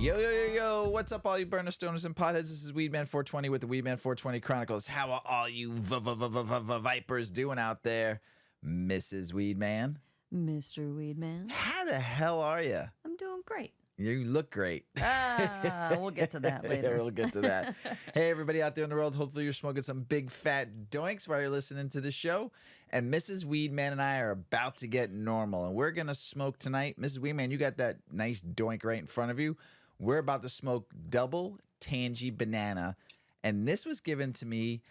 Yo, yo, yo, yo. What's up, all you burner stoners and potheads? This is WM420 with the WM420 Chronicles. How are all you vipers doing out there? Mrs Weedman. Mr. Weedman. How the hell are you? I'm doing great. You look great. We'll get to that later. Yeah, we'll get to that. Hey, everybody out there in the world. Hopefully you're smoking some big fat doinks while you're listening to the show. And Mrs. Weedman and I are about to get normal. And we're going to smoke tonight. Mrs. Weedman, you got that nice doink right in front of you. We're about to smoke Double Tangie Banana. And this was given to me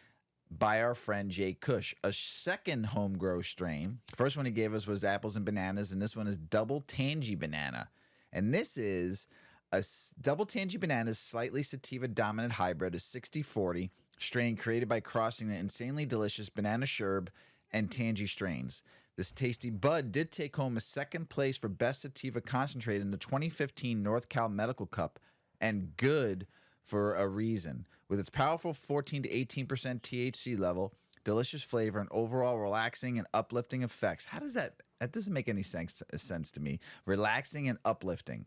by our friend JKush, a second home grow strain. First one he gave us was apples and bananas. And this one is Double Tangie Banana. And this is a Double Tangie Banana's slightly sativa dominant hybrid, a 60-40 strain created by crossing the insanely delicious banana sherb and tangie strains. This tasty bud did take home a second place for best sativa concentrate in the 2015 North Cal Medical Cup, and good for a reason. With its powerful 14 to 18% THC level, delicious flavor, and overall relaxing and uplifting effects. How does that doesn't make any sense to me. Relaxing and uplifting.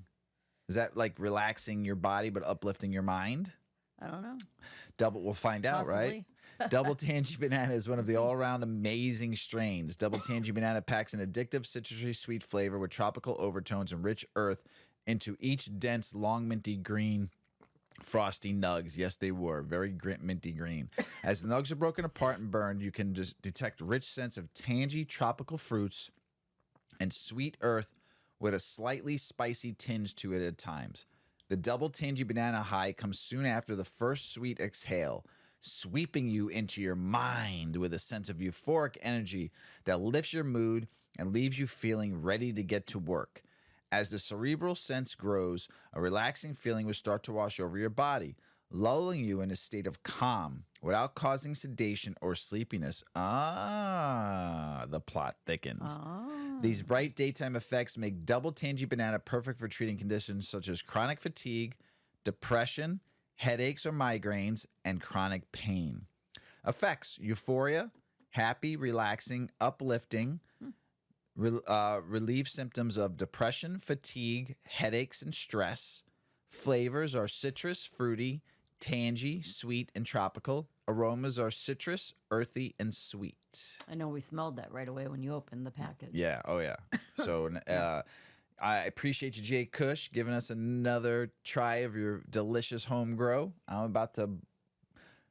Is that like relaxing your body but uplifting your mind? I don't know. We'll find out, Possibly. right? Double Tangie Banana is one of the all-around amazing strains. Double Tangie Banana packs an addictive citrusy sweet flavor with tropical overtones and rich earth into each dense, long minty green frosty nugs. Yes, they were very minty green. As the nugs are broken apart and burned, you can just detect rich scents of tangy tropical fruits and sweet earth with a slightly spicy tinge to it at times. The Double Tangie Banana high comes soon after the first sweet exhale, sweeping you into your mind with a sense of euphoric energy that lifts your mood and leaves you feeling ready to get to work. As the cerebral sense grows, a relaxing feeling will start to wash over your body, lulling you in a state of calm without causing sedation or sleepiness. The plot thickens. These bright daytime effects make Double Tangie Banana perfect for treating conditions such as chronic fatigue, depression, headaches or migraines, and chronic pain. Effects: euphoria, happy, relaxing, uplifting, relieve symptoms of depression, fatigue, headaches, and stress. Flavors are citrus, fruity, tangy, sweet, and tropical. Aromas are citrus, earthy, and sweet. I know we smelled that right away when you opened the package. Yeah, oh yeah. So I appreciate you, JKush, giving us another try of your delicious home grow. I'm about to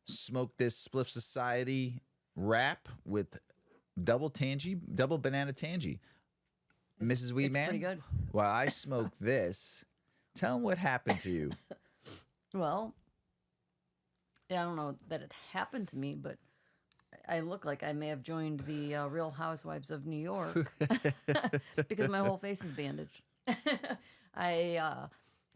smoke this Spliff Society wrap with Double Banana Tangie. Mrs. Weedman, it's pretty good. While I smoke this, tell them what happened to you. Well, yeah, I don't know that it happened to me, but I look like I may have joined the Real Housewives of New York because my whole face is bandaged. I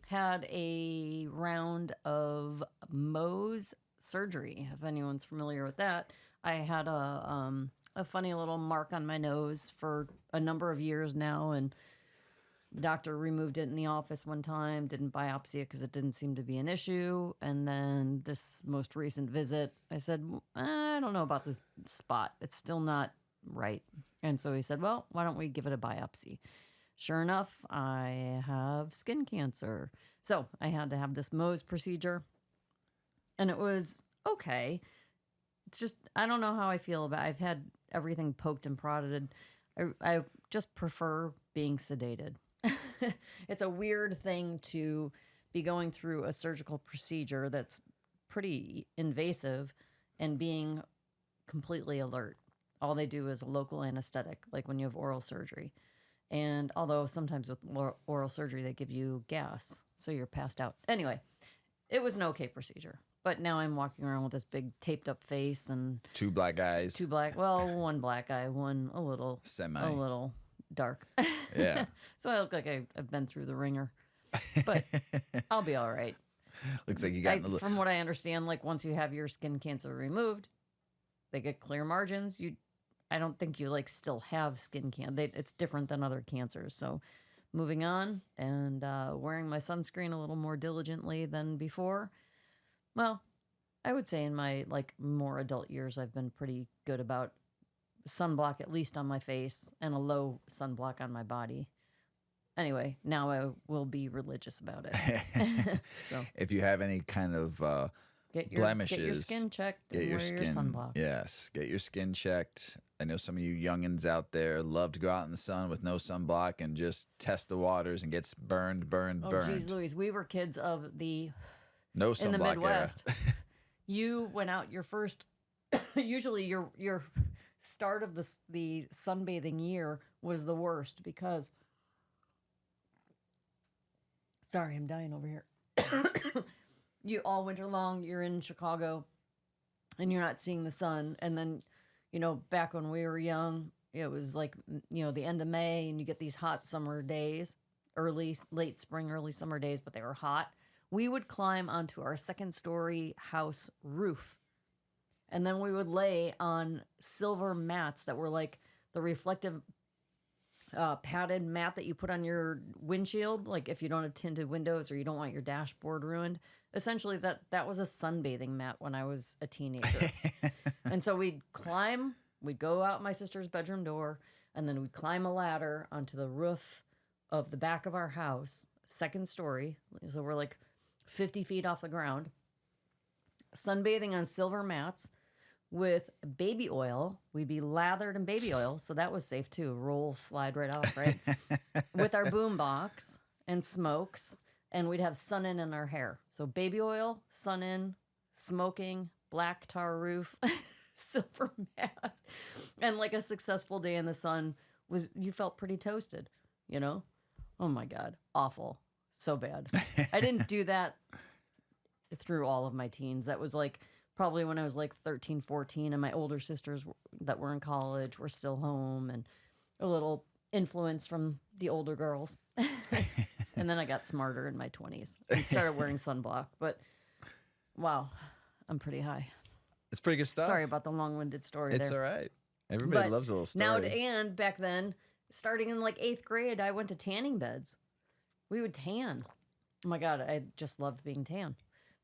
had a round of Mohs surgery, if anyone's familiar with that. I had a funny little mark on my nose for a number of years now, and the doctor removed it in the office one time, didn't biopsy it because it didn't seem to be an issue. And then this most recent visit, I said, I don't know about this spot. It's still not right. And so he said, well, why don't we give it a biopsy? Sure enough, I have skin cancer. So I had to have this Mohs procedure. And it was okay. It's just, I don't know how I feel about it. I've had everything poked and prodded. I just prefer being sedated. It's a weird thing to be going through a surgical procedure that's pretty invasive and being completely alert. All they do is a local anesthetic, like when you have oral surgery. And although sometimes with oral surgery, they give you gas, so you're passed out. Anyway, it was an okay procedure. But now I'm walking around with this big taped up face and... Two black eyes. One black eye, one a little dark. Yeah. So I look like I've been through the ringer. But I'll be all right. Looks like you got... From what I understand, like once you have your skin cancer removed, they get clear margins. I don't think you like still have skin cancer. It's different than other cancers. So moving on and wearing my sunscreen a little more diligently than before. Well, I would say in my like more adult years, I've been pretty good about sunblock, at least on my face, and a low sunblock on my body. anyway, now I will be religious about it. So If you have any kind of get your blemishes, skin checked get and your wear skin. your sunblock. Yes, get your skin checked. I know some of you youngins out there love to go out in the sun with no sunblock and just test the waters and gets burned. Oh, geez, Louise, we were kids of the No sunblock in the era. Midwest. You went out your first. Usually, your start of the sunbathing year was the worst because. Sorry, I'm dying over here. You all winter long, you're in Chicago, and you're not seeing the sun, and then. Back when we were young, it was like, the end of May, and you get these hot summer days, late spring, early summer days, but they were hot. We would climb onto our second-story house roof, and then we would lay on silver mats that were like the reflective padded mat that you put on your windshield, like if you don't have tinted windows or you don't want your dashboard ruined. Essentially, that was a sunbathing mat when I was a teenager. And so we'd go out my sister's bedroom door, and then we'd climb a ladder onto the roof of the back of our house, second story. So we're like 50 feet off the ground, sunbathing on silver mats with baby oil. We'd be lathered in baby oil, so that was safe too. Roll, slide right off, right? With our boom box and smokes, and we'd have sun in our hair. So baby oil, sun in, smoking, black tar roof, silver mats, and like a successful day in the sun you felt pretty toasted, Oh my God, awful, so bad. I didn't do that through all of my teens. That was like probably when I was like 13, 14, and my older sisters that were in college were still home, and a little influence from the older girls. And then I got smarter in my 20s and started wearing sunblock. But wow, I'm pretty high. It's pretty good stuff. Sorry about the long-winded story It's there. all right. Everybody loves a little story. Now, and back then, starting in like 8th grade, I went to tanning beds. We would tan. Oh my God, I just loved being tan.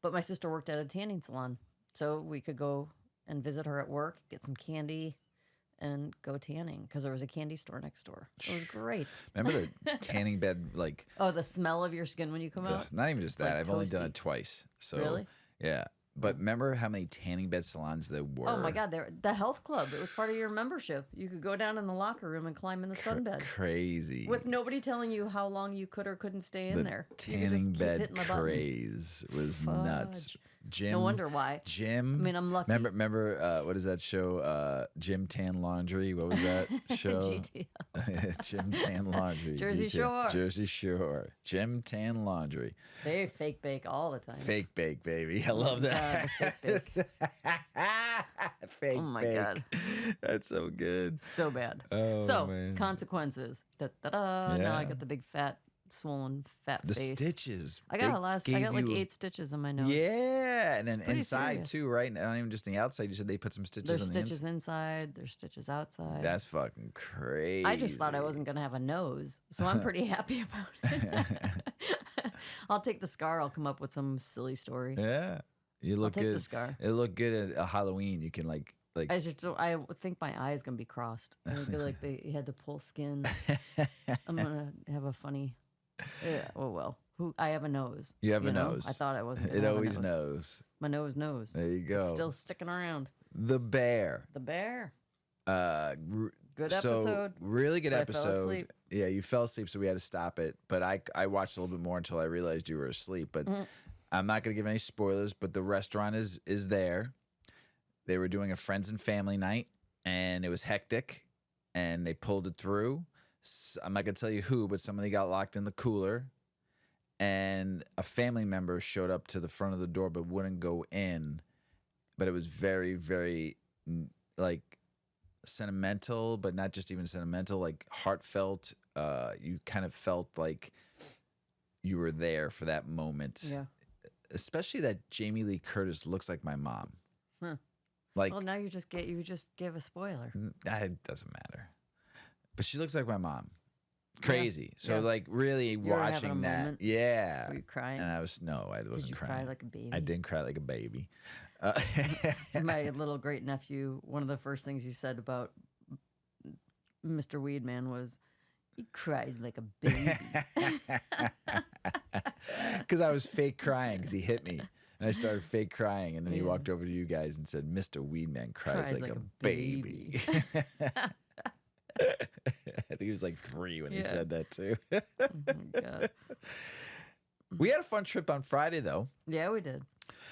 But my sister worked at a tanning salon, so we could go and visit her at work, get some candy, and go tanning because there was a candy store next door. It was great. Remember the tanning bed, like... Oh, the smell of your skin when you come out? Not even just that. like I've only done toasty. it twice. So, Really? Yeah. But remember how many tanning bed salons there were? Oh my God, the health club. It was part of your membership. You could go down in the locker room and climb in the sunbed. Crazy. With nobody telling you how long you could or couldn't stay in there. You could just Tanning keep bed hitting the button. craze was nuts. Fudge. Jim. No wonder why. Jim. I mean, I'm lucky. Remember what is that show? Jim Tan Laundry. What was that show? GTL. Jim Tan Laundry. Jersey GTL. Shore. Jersey Shore. Jim Tan Laundry. They fake bake all the time. Fake bake, baby. I love that. God, the fake bake. Fake Oh my bake. God. That's so good. So bad. Oh, So, man. consequences. Da-da-da. Now I Yeah. got the big fat, swollen, fat The face. stitches. I got They I got like gave you- 8 stitches on my nose. Yeah, and then pretty inside serious. too, right? Not even just the outside. You said they put some stitches There's on the stitches inside. inside. There's stitches outside. That's fucking crazy. I just thought I wasn't going to have a nose, so I'm pretty happy about it. I'll take the scar. I'll come up with some silly story. Yeah, you look take the good. scar. It looked good at a Halloween. You can like. I would think my eye is going to be crossed. I would be like they had to pull skin. I'm going to have a funny. Yeah, oh well. I have a nose. You have a know? nose. I thought I wasn't. It Gonna have a always nose. knows. My nose knows. There you go. It's still sticking around. The Bear. The bear. Good episode, Really good but I fell episode. asleep. Yeah, you fell asleep, so we had to stop it. But I watched a little bit more until I realized you were asleep. But I'm not going to give any spoilers. But the restaurant is there. They were doing a friends and family night, and it was hectic, and they pulled it through. I'm not going to tell you who, but somebody got locked in the cooler, and a family member showed up to the front of the door but wouldn't go in. But it was very, very like sentimental, but not just even sentimental, like heartfelt. You kind of felt like you were there for that moment. Yeah. Especially that Jamie Lee Curtis looks like my mom. Huh. Like, Well, now you just gave a spoiler. it doesn't matter. But she looks like my mom. Crazy. So Yeah. like really were having a watching that. moment? Yeah. Were you crying? And I wasn't Did you crying. cry like a baby? I didn't cry like a baby. My little great nephew, one of the first things he said about Mr. Weedman was, He cries like a baby. Because I was fake crying because he hit me. And I started fake crying. And then he walked over to you guys and said, Mr. Weedman cries like a baby. I think he was like 3 when he said that too. Oh my God. We had a fun trip on Friday, though. Yeah, we did.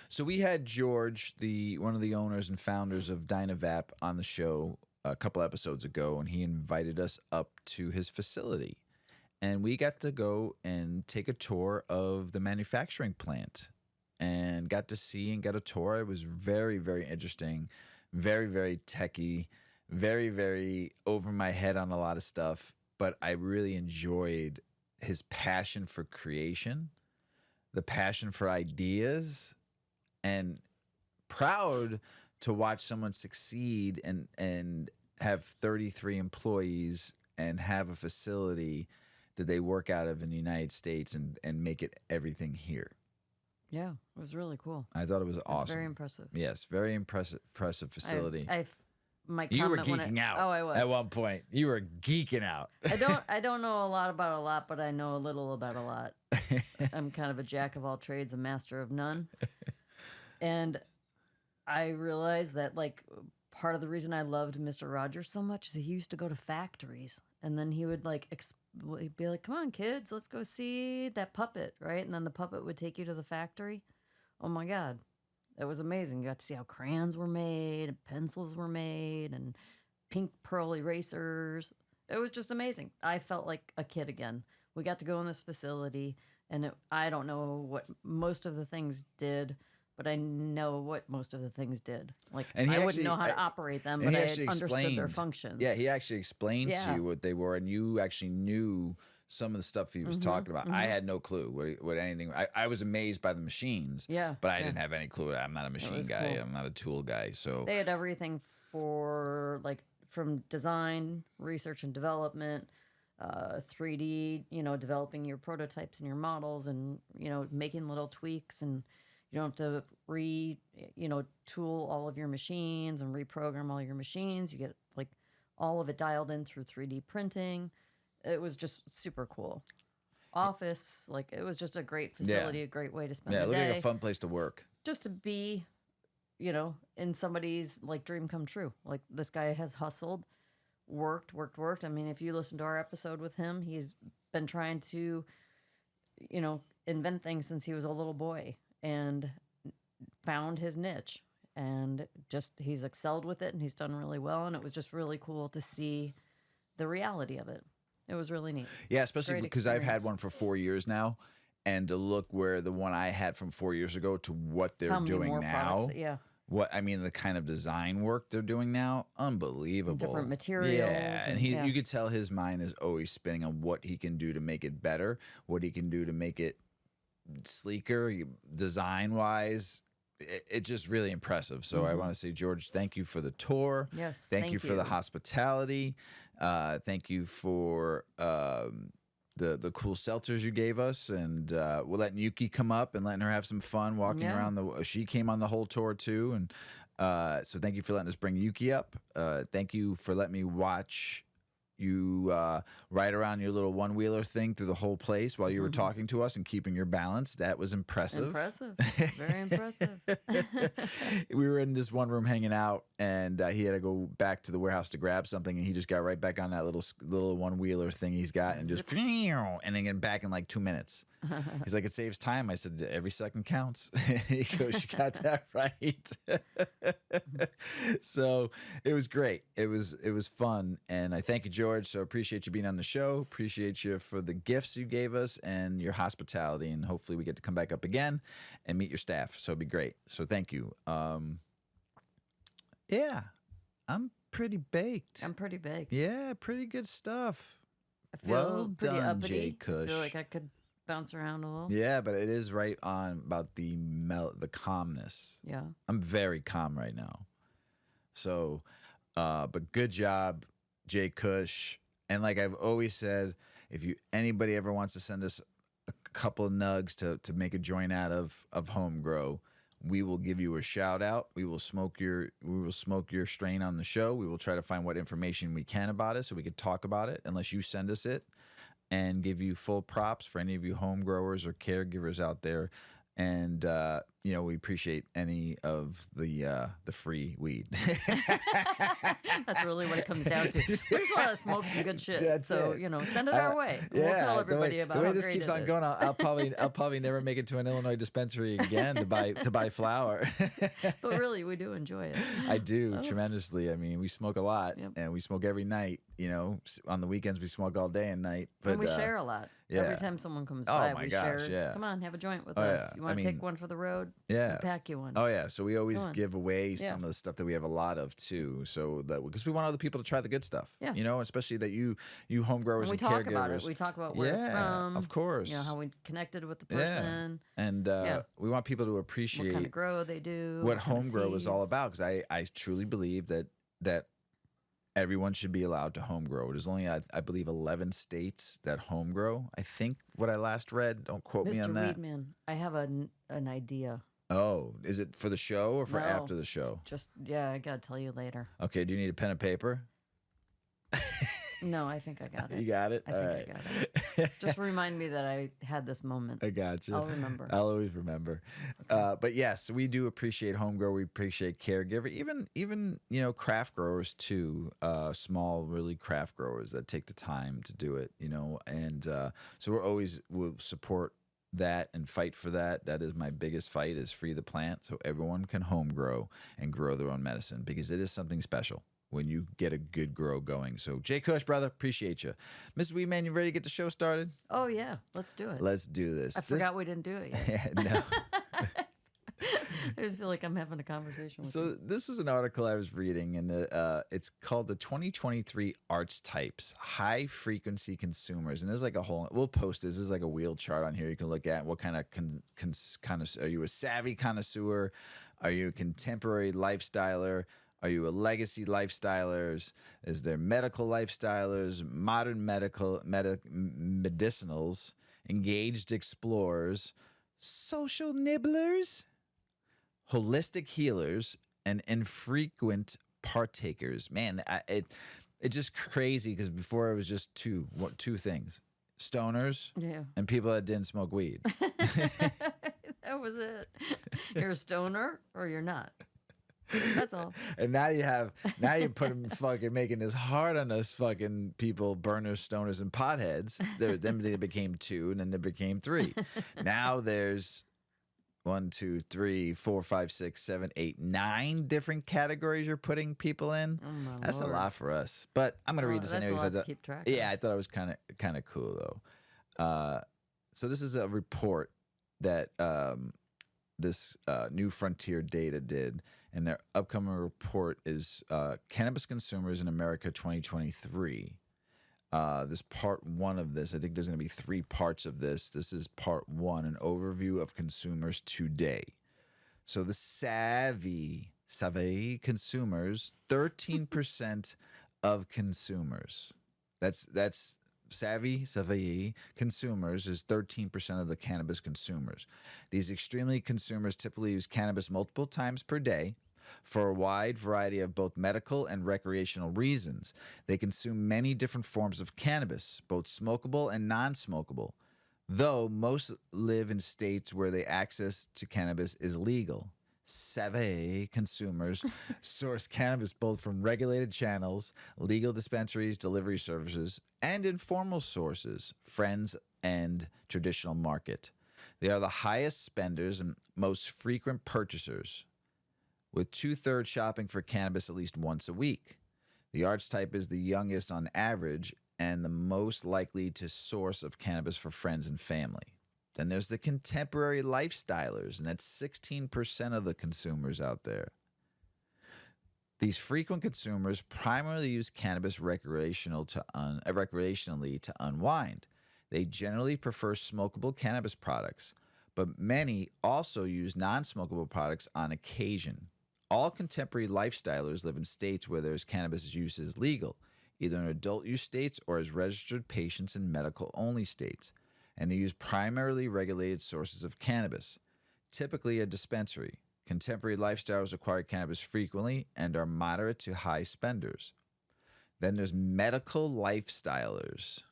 So we had George, one of the owners and founders of Dynavap, on the show a couple episodes ago, and he invited us up to his facility. And we got to go and take a tour of the manufacturing plant and got to see and get a tour. It was very, very interesting, very, very techy, very, very over my head on a lot of stuff. But I really enjoyed his passion for creation, the passion for ideas, and proud to watch someone succeed and have 33 employees and have a facility that they work out of in the United States and make it everything here. Yeah, it was really cool. I thought it was awesome. Very impressive. Yes, very impressive facility. You were geeking out. Oh, I was. At one point, you were geeking out. I don't know a lot about a lot, but I know a little about a lot. I'm kind of a jack of all trades, a master of none. And I realized that, like, part of the reason I loved Mr. Rogers so much is he used to go to factories, and then he would he'd be like, "Come on, kids, let's go see that puppet," right? And then the puppet would take you to the factory. Oh my God, that was amazing. You got to see how crayons were made, and pencils were made, and pink pearl erasers. It was just amazing. I felt like a kid again. We got to go in this facility, and I don't know what most of the things did, but I know what most of the things did. Like, I wouldn't know how to operate them, but I understood their functions. Yeah, he actually explained to you what they were, and you actually knew some of the stuff he was talking about. I had no clue what anything. I was amazed by the machines, but I didn't have any clue. I'm not a machine guy. Cool. I'm not a tool guy. So they had everything for, like, from design, research and development, 3D, developing your prototypes and your models, and, making little tweaks, and you don't have to tool all of your machines and reprogram all your machines. You get, like, all of it dialed in through 3D printing. It was just super cool. Office, like, it was just a great facility, a great way to spend the day. Yeah, it looked like a fun place to work. Just to be, in somebody's, like, dream come true. Like, this guy has hustled, worked. I mean, if you listen to our episode with him, he's been trying to, invent things since he was a little boy, and found his niche, and just he's excelled with it, and he's done really well, and it was just really cool to see the reality of it. It was really neat. Yeah, especially because I've had one for 4 years now, and to look where the one I had from 4 years ago to what they're doing now. The kind of design work they're doing now, unbelievable. Different materials. Yeah, and you could tell his mind is always spinning on what he can do to make it better, what he can do to make it sleeker, design-wise. It's just really impressive. So I want to say, George, thank you for the tour. Yes, thank you for the hospitality. Thank you for the cool seltzers you gave us, and we're letting Yuki come up and letting her have some fun walking around she came on the whole tour too, and so thank you for letting us bring Yuki up. Thank you for letting me watch you ride around your little one-wheeler thing through the whole place while you were talking to us and keeping your balance. That was impressive. Very impressive. We were in this one room hanging out, and he had to go back to the warehouse to grab something, and he just got right back on that little one-wheeler thing he's got, and just and then get back in like 2 minutes. He's like, it saves time. I said, every second counts. He goes, you got that right. So it was great. It was fun, and I thank you, George. So appreciate you being on the show. Appreciate you for the gifts you gave us and your hospitality, and hopefully we get to come back up again and meet your staff. So it'd be great. So thank you. Yeah, I'm pretty baked. I'm pretty baked. Yeah, pretty good stuff. I feel well pretty done, uppity. JKush. I feel like I could bounce around a little. Yeah, but it is right on about the calmness. Yeah. I'm very calm right now. So, but good job, JKush. And like I've always said, if anybody ever wants to send us a couple of nugs to make a joint out of home grow, we will give you a shout out. We will smoke your strain on the show. We will try to find what information we can about it so we could talk about it, unless you send us it, and give you full props for any of you home growers or caregivers out there. And we appreciate any of the free weed. That's really what it comes down to. We just want to smoke some good shit. That's so it. Send it our way. We'll tell everybody about the way how this great keeps it on is. going. I'll probably never make it to an Illinois dispensary again to buy flower. But really, we do enjoy it. I do tremendously. I mean, we smoke a lot, Yep. and we smoke every night. On the weekends we smoke all day and night. But And we share a lot. yeah. Every time someone comes Oh by, my we gosh, share. yeah. Come on, have a joint with Oh, us. yeah. You want to take one for the road? Yeah, We'll pack you one. Oh yeah, so we always Go on. give away Yeah. some of the stuff that we have a lot of too, so that because we want other people to try the good stuff. Yeah. Especially that you home growers And we and talk caregivers. about it. We talk about where it's from. Of course. How we connected with the Yeah. person. And we want people to appreciate What kind of grow they do. what kind of home grow is all seeds. about, because I truly believe that everyone should be allowed to home grow. There's only I believe 11 states that home grow. I think what I last read. Don't quote me Mr. on that. Weedman, I have an idea. Oh, is it for the show or for No, after the it's show? I gotta tell you later. Okay, do you need a pen and paper? No, I think I got it. You got it? I think I got it. Just remind me that I had this moment. I got you. I'll remember. I'll always remember. But yes, we do appreciate home grow. We appreciate caregiver. Even craft growers too. Small, really craft growers that take the time to do it. And so we'll support that and fight for that. That is my biggest fight: is free the plant so everyone can home grow and grow their own medicine, because it is something special when you get a good grow going. So JKush, brother, appreciate you. Mrs. Weedman, you ready to get the show started? Oh yeah, let's do it. Let's do this. I forgot we didn't do it yet. No. I just feel like I'm having a conversation with So you. this was an article I was reading, and it's called the 2023 Archetypes, High Frequency Consumers. And there's like a whole, we'll post this. There's like a wheel chart on here you can look at. What kind of are you a savvy connoisseur? Are you a contemporary lifestyler? Are you a legacy lifestylers? Is there medical lifestylers, modern medicinals, engaged explorers, social nibblers, holistic healers, and infrequent partakers? Man, it's just crazy, because before it was just two things: stoners Yeah, and people that didn't smoke weed. that was it. You're a stoner or you're not. That's all. And now you're putting fucking making this hard on us fucking people, burners, stoners, and potheads. Then they became two, and then they became three. Now there's 1, 2, 3, 4, 5, 6, 7, 8, 9 different categories you're putting people in. Oh my That's Lord. a lot for us. But I'm gonna read this That's a anyways. lot to keep track of. Yeah, I thought it was kind of cool though. So this is a report that this New Frontier Data did, and their upcoming report is Cannabis Consumers in America 2023. This part one of this, I think there's going to be 3 parts of this. This is part 1, an overview of consumers today. So the savvy consumers, 13% of consumers. That's savvy consumers is 13% of the cannabis consumers. These extremely consumers typically use cannabis multiple times per day for a wide variety of both medical and recreational reasons. They consume many different forms of cannabis, both smokable and non-smokable, though most live in states where the access to cannabis is legal. Savvy consumers source cannabis both from regulated channels, legal dispensaries, delivery services, and informal sources, friends, and traditional market. They are the highest spenders and most frequent purchasers, with 2/3 shopping for cannabis at least once a week. The archetype is the youngest on average and the most likely to source of cannabis for friends and family. Then there's the contemporary lifestylers, and that's 16% of the consumers out there. These frequent consumers primarily use cannabis recreationally to unwind. They generally prefer smokable cannabis products, but many also use non-smokable products on occasion. All contemporary lifestylers live in states where there's cannabis use is legal, either in adult use states or as registered patients in medical-only states, and they use primarily regulated sources of cannabis, typically a dispensary. Contemporary lifestyles acquire cannabis frequently and are moderate to high spenders. Then there's medical lifestylers,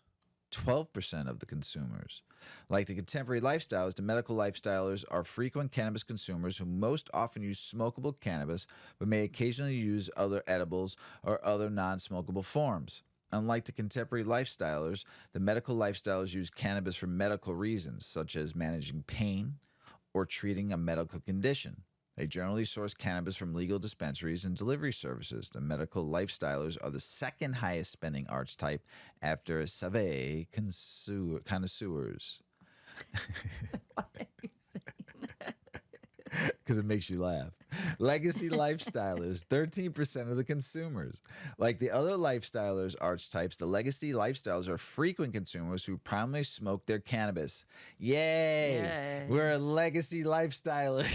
12% of the consumers. Like the contemporary lifestyles, the medical lifestylers are frequent cannabis consumers who most often use smokable cannabis, but may occasionally use other edibles or other non-smokable forms. Unlike the contemporary lifestylers, the medical lifestylers use cannabis for medical reasons, such as managing pain or treating a medical condition. They generally source cannabis from legal dispensaries and delivery services. The medical lifestylers are the second highest spending archetype after Savvy connoisseurs. Why are you saying that? Because it makes you laugh. Legacy lifestylers, 13% of the consumers. Like the other lifestylers archetypes, the legacy lifestylers are frequent consumers who primarily smoke their cannabis. Yay! Yay. We're a legacy lifestyler.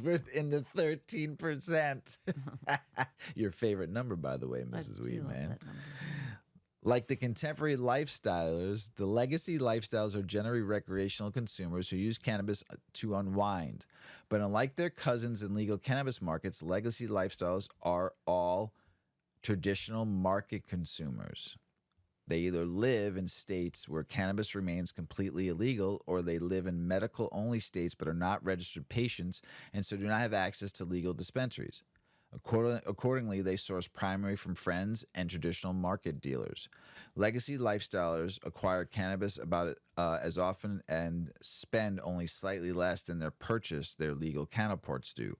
We're in the 13%. Your favorite number, by the way, Mrs. Weedman. Like the contemporary lifestylers, the legacy lifestyles are generally recreational consumers who use cannabis to unwind. But unlike their cousins in legal cannabis markets, legacy lifestyles are all traditional market consumers. They either live in states where cannabis remains completely illegal, or they live in medical-only states but are not registered patients and so do not have access to legal dispensaries. Accordingly, they source primarily from friends and traditional market dealers. Legacy lifestylers acquire cannabis about as often and spend only slightly less than their purchase their legal counterparts do.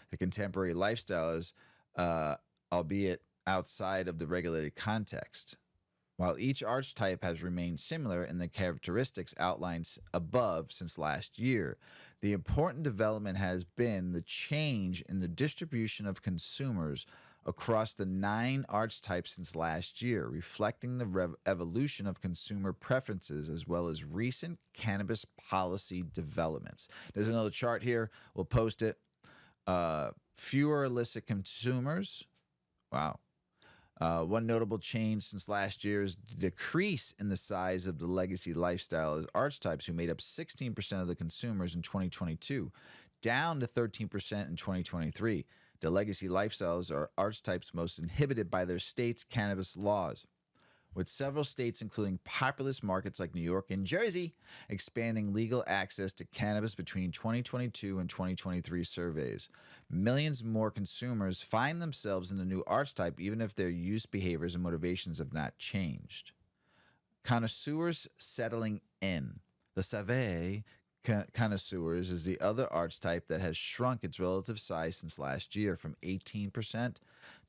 The contemporary lifestylers, albeit outside of the regulated context. While each archetype has remained similar in the characteristics outlined above since last year, the important development has been the change in the distribution of consumers across the 9 archetypes since last year, reflecting the evolution of consumer preferences as well as recent cannabis policy developments. There's another chart here. We'll post it. Fewer illicit consumers. Wow. One notable change since last year is the decrease in the size of the legacy lifestyle archetypes, who made up 16% of the consumers in 2022, down to 13% in 2023. The legacy lifestyles are archetypes most inhibited by their state's cannabis laws, with several states, including populous markets like New York and Jersey, expanding legal access to cannabis between 2022 and 2023 surveys. Millions more consumers find themselves in the new archetype, even if their use behaviors and motivations have not changed. Connoisseurs settling in. The Savvy connoisseurs is the other archetype that has shrunk its relative size since last year from 18%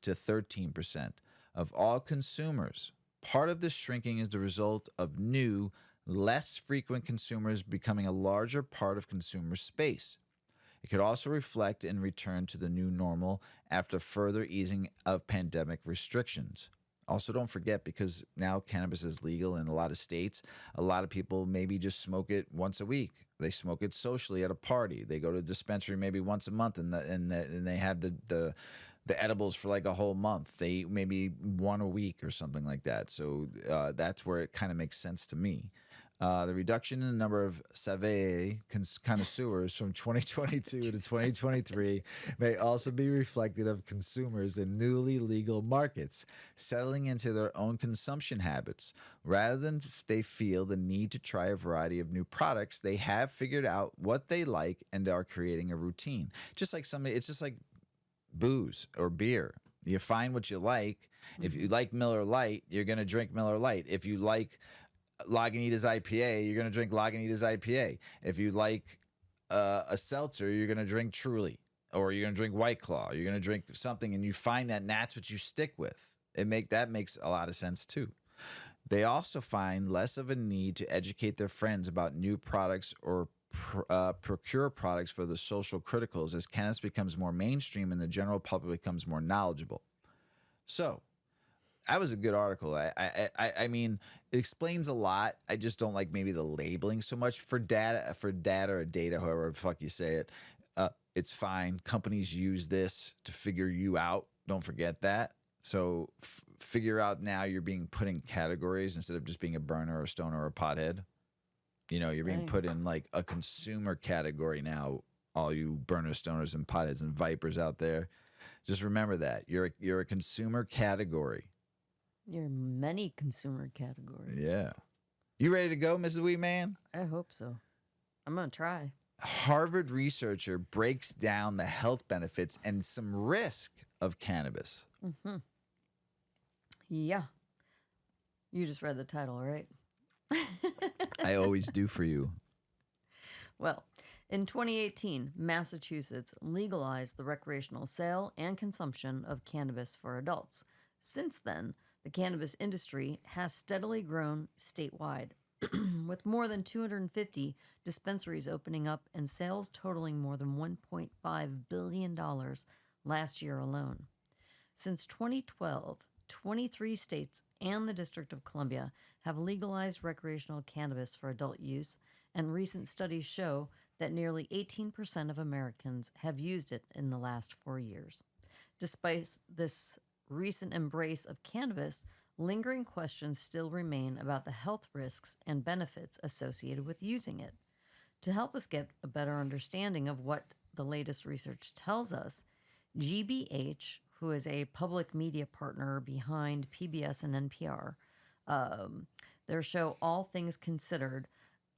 to 13% of all consumers. Part of this shrinking is the result of new, less frequent consumers becoming a larger part of consumer space. It could also reflect in return to the new normal after further easing of pandemic restrictions. Also, don't forget, because now cannabis is legal in a lot of states, a lot of people maybe just smoke it once a week. They smoke it socially at a party. They go to a dispensary maybe once a month, and they have the edibles for like a whole month. They eat maybe one a week or something like that. So that's where it kind of makes sense to me. The reduction in the number of Savvy connoisseurs from 2022 to 2023 may also be reflected of consumers in newly legal markets settling into their own consumption habits. Rather than they feel the need to try a variety of new products, they have figured out what they like and are creating a routine. It's just like booze or beer. You find what you like. If you like Miller Lite, you're going to drink Miller Lite. If you like Lagunitas IPA, you're going to drink Lagunitas IPA. If you like a seltzer, you're going to drink Truly, or you're going to drink White Claw. You're going to drink something, and you find that, and that's what you stick with. That makes a lot of sense too. They also find less of a need to educate their friends about new products or procure products for the social criticals as cannabis becomes more mainstream and the general public becomes more knowledgeable. So, that was a good article. I mean, it explains a lot. I just don't like maybe the labeling so much for data or data, however the fuck you say it. It's fine. Companies use this to figure you out. Don't forget that. So figure out now you're being put in categories instead of just being a burner or a stoner or a pothead. You know, you're being put in like a consumer category now all you burner stoners and potheads and vipers out there. Just remember that you're a consumer category. You're many consumer categories. Yeah. You ready to go, Mrs. Weedman? I hope so. I'm going to try. Harvard researcher breaks down the health benefits and some risk of cannabis. Mm-hmm. Yeah. You just read the title, right? I always do for you. Well, in 2018, Massachusetts legalized the recreational sale and consumption of cannabis for adults. Since then, the cannabis industry has steadily grown statewide, with more than 250 dispensaries opening up and sales totaling more than $1.5 billion last year alone. Since 2012, 23 states and the District of Columbia have legalized recreational cannabis for adult use, and recent studies show that nearly 18% of Americans have used it in the last 4 years. Despite this recent embrace of cannabis, lingering questions still remain about the health risks and benefits associated with using it. To help us get a better understanding of what the latest research tells us, GBH, who is a public media partner behind PBS and NPR, their show All Things Considered,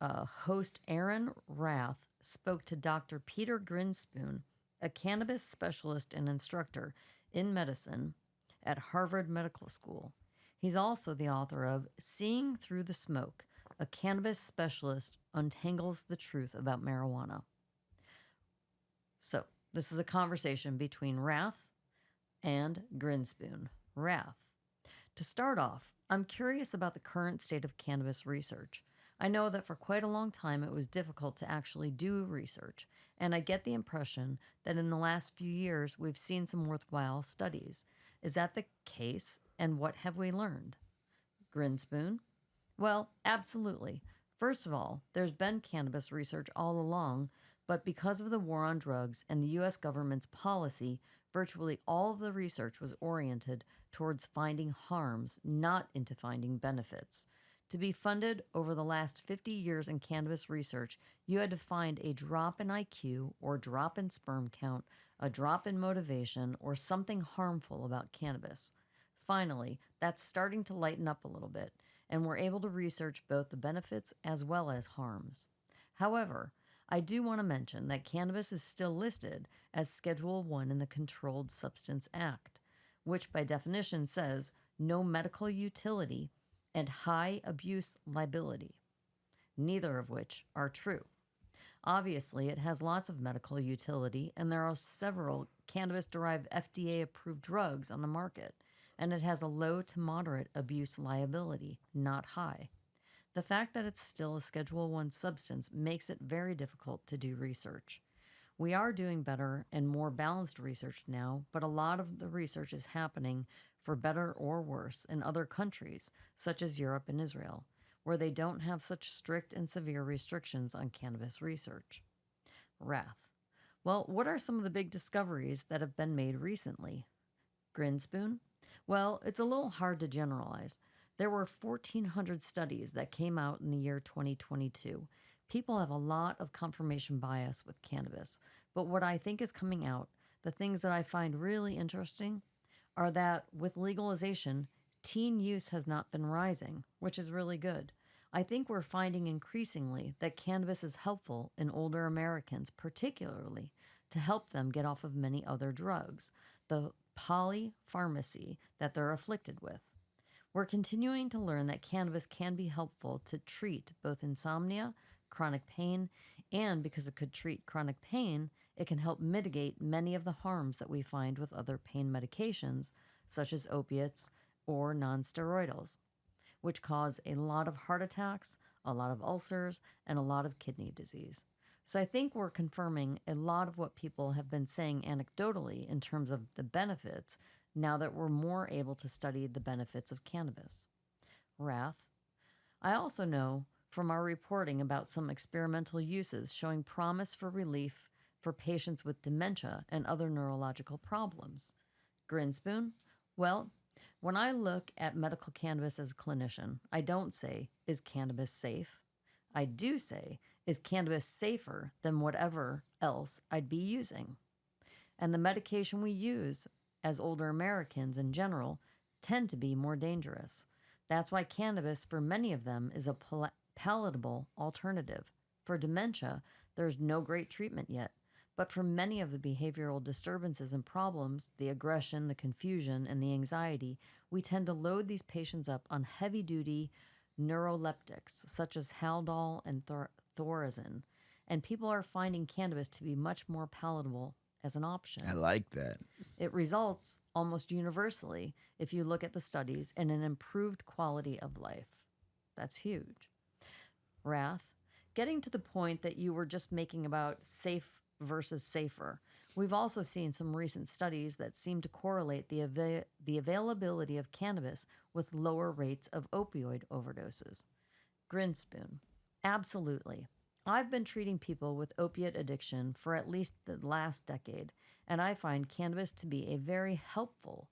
host Aaron Rath spoke to Dr. Peter Grinspoon, a cannabis specialist and instructor in medicine at Harvard Medical School. He's also the author of Seeing Through the Smoke, a cannabis specialist untangles the truth about marijuana. So, this is a conversation between Rath and Grinspoon. Rath: to start off, I'm curious about the current state of cannabis research. I know that for quite a long time it was difficult to actually do research, and I get the impression that in the last few years we've seen some worthwhile studies. Is that the case, and what have we learned? Grinspoon: well, absolutely. First of all, there's been cannabis research all along, but because of the war on drugs and the U.S. government's policy, virtually all of the research was oriented towards finding harms, not into finding benefits. To be funded over the last 50 years in cannabis research, you had to find a drop in IQ or drop in sperm count, a drop in motivation, or something harmful about cannabis. Finally, that's starting to lighten up a little bit, and we're able to research both the benefits as well as harms. However, I do want to mention that cannabis is still listed as Schedule 1 in the Controlled Substance Act, which by definition says no medical utility and high abuse liability, neither of which are true. Obviously, it has lots of medical utility, and there are several cannabis-derived FDA-approved drugs on the market, and it has a low to moderate abuse liability, not high. The fact that it's still a Schedule 1 substance makes it very difficult to do research. We are doing better and more balanced research now, but a lot of the research is happening, for better or worse, in other countries, such as Europe and Israel, where they don't have such strict and severe restrictions on cannabis research. Rath: well, what are some of the big discoveries that have been made recently? Grinspoon: well, it's a little hard to generalize. There were 1,400 studies that came out in the year 2022. People have a lot of confirmation bias with cannabis, but what I think is coming out, the things that I find really interesting, are that with legalization, teen use has not been rising, which is really good. I think we're finding increasingly that cannabis is helpful in older Americans, particularly to help them get off of many other drugs, the polypharmacy that they're afflicted with. We're continuing to learn that cannabis can be helpful to treat both insomnia, chronic pain, and because it could treat chronic pain, it can help mitigate many of the harms that we find with other pain medications, such as opiates or nonsteroidals, which cause a lot of heart attacks, a lot of ulcers, and a lot of kidney disease. So I think we're confirming a lot of what people have been saying anecdotally in terms of the benefits, now that we're more able to study the benefits of cannabis. Rath: I also know from our reporting about some experimental uses showing promise for relief for patients with dementia and other neurological problems. Grinspoon: well, when I look at medical cannabis as a clinician, I don't say, is cannabis safe? I do say, Is cannabis safer than whatever else I'd be using? And the medication we use as older Americans in general tend to be more dangerous. That's why cannabis, for many of them, is a palatable alternative. For dementia, there's no great treatment yet. But for many of the behavioral disturbances and problems, the aggression, the confusion, and the anxiety, we tend to load these patients up on heavy-duty neuroleptics, such as Haldol and Thorazine. And people are finding cannabis to be much more palatable as an option. I like that. It results almost universally, if you look at the studies, in an improved quality of life. That's huge. Wrath, getting to the point that you were just making about safe versus safer. We've also seen some recent studies that seem to correlate the availability of cannabis with lower rates of opioid overdoses. Grinspoon, absolutely. I've been treating people with opiate addiction for at least the last decade, and I find cannabis to be a very helpful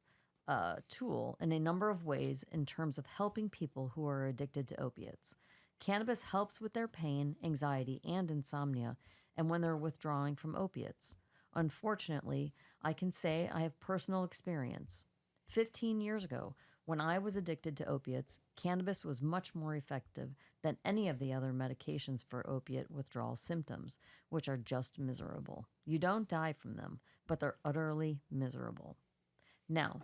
tool in a number of ways in terms of helping people who are addicted to opiates. Cannabis helps with their pain, anxiety, and insomnia, and when they're withdrawing from opiates. Unfortunately, I can say I have personal experience. 15 years ago, when I was addicted to opiates, cannabis was much more effective than any of the other medications for opiate withdrawal symptoms, which are just miserable. You don't die from them, but they're utterly miserable. Now,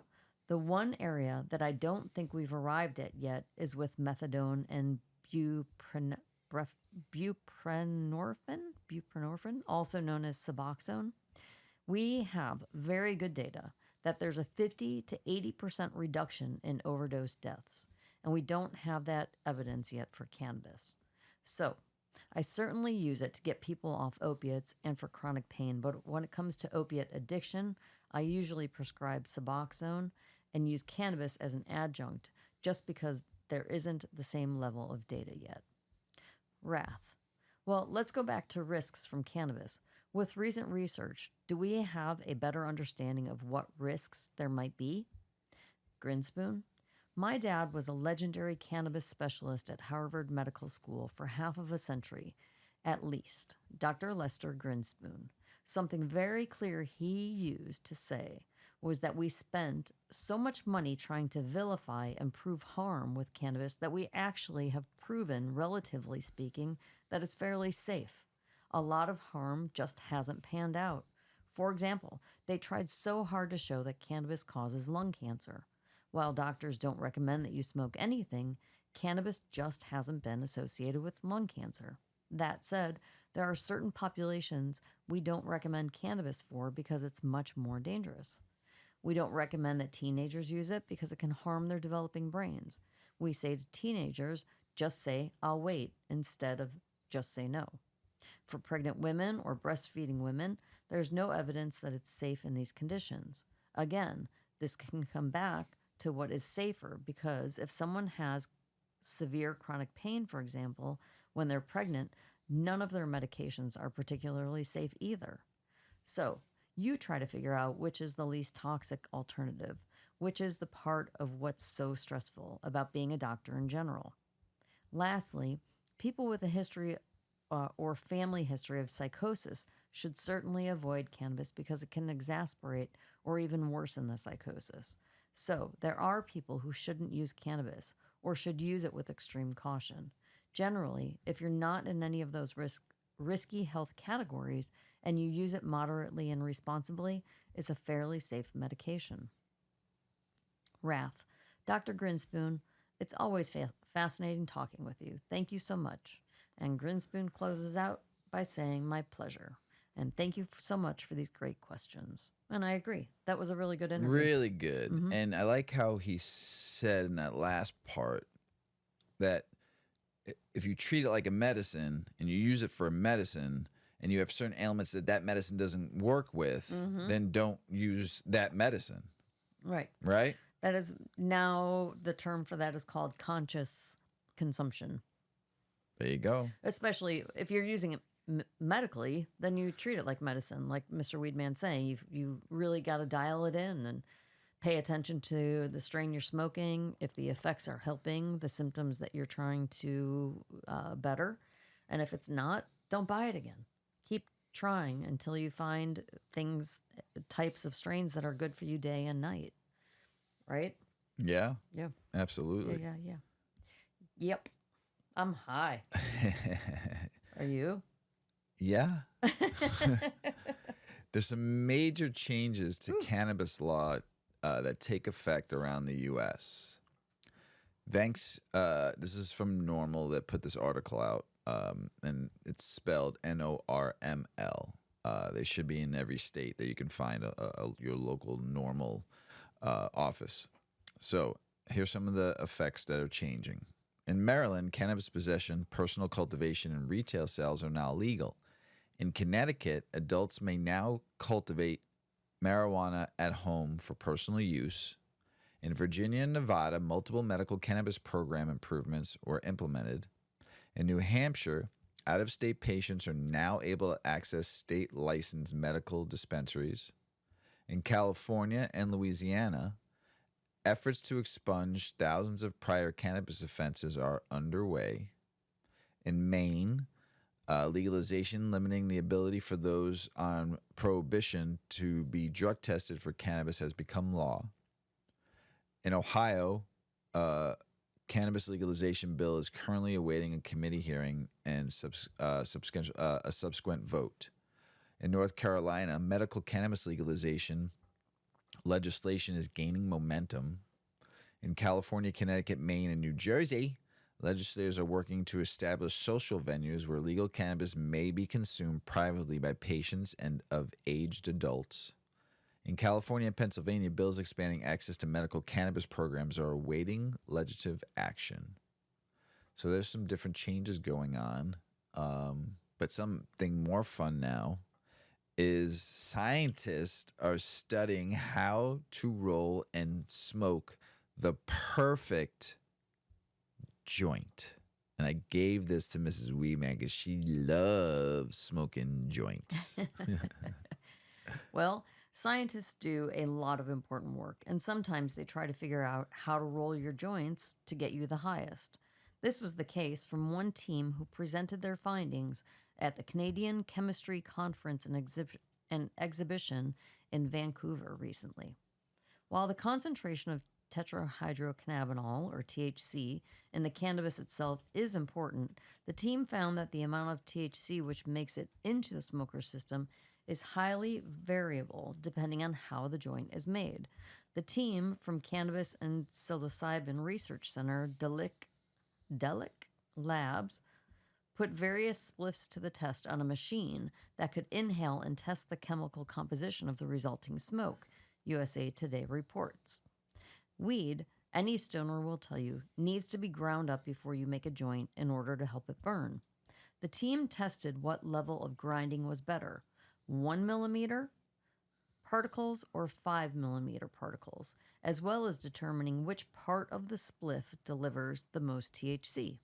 the one area that I don't think we've arrived at yet is with methadone and buprenorphine, also known as Suboxone. We have very good data that there's a 50 to 80% reduction in overdose deaths, and we don't have that evidence yet for cannabis. So, I certainly use it to get people off opiates and for chronic pain, but when it comes to opiate addiction, I usually prescribe Suboxone and use cannabis as an adjunct just because there isn't the same level of data yet. Wrath. Well, let's go back to risks from cannabis. With recent research, do we have a better understanding of what risks there might be? Grinspoon. My dad was a legendary cannabis specialist at Harvard Medical School for half of a century, at least, Dr. Lester Grinspoon. Something very clear he used to say was that we spent so much money trying to vilify and prove harm with cannabis that we actually have proven, relatively speaking, that it's fairly safe. A lot of harm just hasn't panned out. For example, they tried so hard to show that cannabis causes lung cancer. While doctors don't recommend that you smoke anything, cannabis just hasn't been associated with lung cancer. That said, there are certain populations we don't recommend cannabis for because it's much more dangerous. We don't recommend that teenagers use it because it can harm their developing brains. We say to teenagers, just say, "I'll wait," instead of just say no. For pregnant women or breastfeeding women, there's no evidence that it's safe in these conditions. Again, this can come back to what is safer because if someone has severe chronic pain, for example, when they're pregnant, none of their medications are particularly safe either. So, you try to figure out which is the least toxic alternative, which is the part of what's so stressful about being a doctor in general. Lastly, people with a history or family history of psychosis should certainly avoid cannabis because it can exacerbate or even worsen the psychosis. So, there are people who shouldn't use cannabis or should use it with extreme caution. Generally, if you're not in any of those risky health categories and you use it moderately and responsibly, it's a fairly safe medication. Wrath. Dr. Grinspoon, it's always fascinating talking with you. Thank you so much. And Grinspoon closes out by saying, "My pleasure." And thank you so much for these great questions. And I agree. That was a really good interview. Really good. And I like how he said in that last part that if you treat it like a medicine and you use it for a medicine and you have certain ailments that medicine doesn't work with, then don't use that medicine. Right. Right? That is now the term for that is called conscious consumption. There you go. Especially if you're using it medically, then you treat it like medicine. Like Mr. Weedman saying, you really got to dial it in and pay attention to the strain you're smoking, if the effects are helping the symptoms that you're trying to better. And if it's not, don't buy it again. Keep trying until you find things, types of strains that are good for you day and night. Right? Yeah. Yeah. Absolutely. Yeah. Yep. I'm high. Are you? Yeah. There's some major changes to cannabis law that take effect around the U.S. Thanks. This is from Normal that put this article out, and it's spelled NORML. They should be in every state that you can find your local Normal office. So here's some of the effects that are changing. In Maryland, cannabis possession, personal cultivation, and retail sales are now legal. In Connecticut, adults may now cultivate marijuana at home for personal use. In Virginia and Nevada, multiple medical cannabis program improvements were implemented. In New Hampshire, out-of-state patients are now able to access state-licensed medical dispensaries. In California and Louisiana, efforts to expunge thousands of prior cannabis offenses are underway. In Maine, legalization limiting the ability for those on prohibition to be drug tested for cannabis has become law. In Ohio, cannabis legalization bill is currently awaiting a committee hearing and a subsequent vote. In North Carolina, medical cannabis legalization legislation is gaining momentum. In California, Connecticut, Maine, and New Jersey, legislators are working to establish social venues where legal cannabis may be consumed privately by patients and of aged adults. In California and Pennsylvania, bills expanding access to medical cannabis programs are awaiting legislative action. So there's some different changes going on. But something more fun now is scientists are studying how to roll and smoke the perfect joint. And I gave this to Mrs. Weedman because she loves smoking joints. Well, scientists do a lot of important work, and sometimes they try to figure out how to roll your joints to get you the highest. This was the case from one team who presented their findings at the Canadian Chemistry Conference and Exhibition in Vancouver recently. While the concentration of tetrahydrocannabinol, or THC, in the cannabis itself is important, the team found that the amount of THC which makes it into the smoker system is highly variable depending on how the joint is made. The team from Cannabis and Psilocybin Research Center, Delic Labs, put various spliffs to the test on a machine that could inhale and test the chemical composition of the resulting smoke, USA Today reports. Weed, any stoner will tell you, needs to be ground up before you make a joint in order to help it burn. The team tested what level of grinding was better, 1 millimeter particles or 5 millimeter particles, as well as determining which part of the spliff delivers the most THC.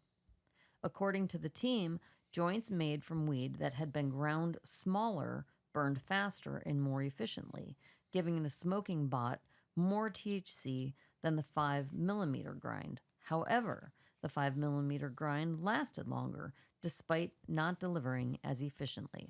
According to the team, joints made from weed that had been ground smaller burned faster and more efficiently, giving the smoking bot more THC than the 5 millimeter grind. However, the 5 millimeter grind lasted longer, despite not delivering as efficiently.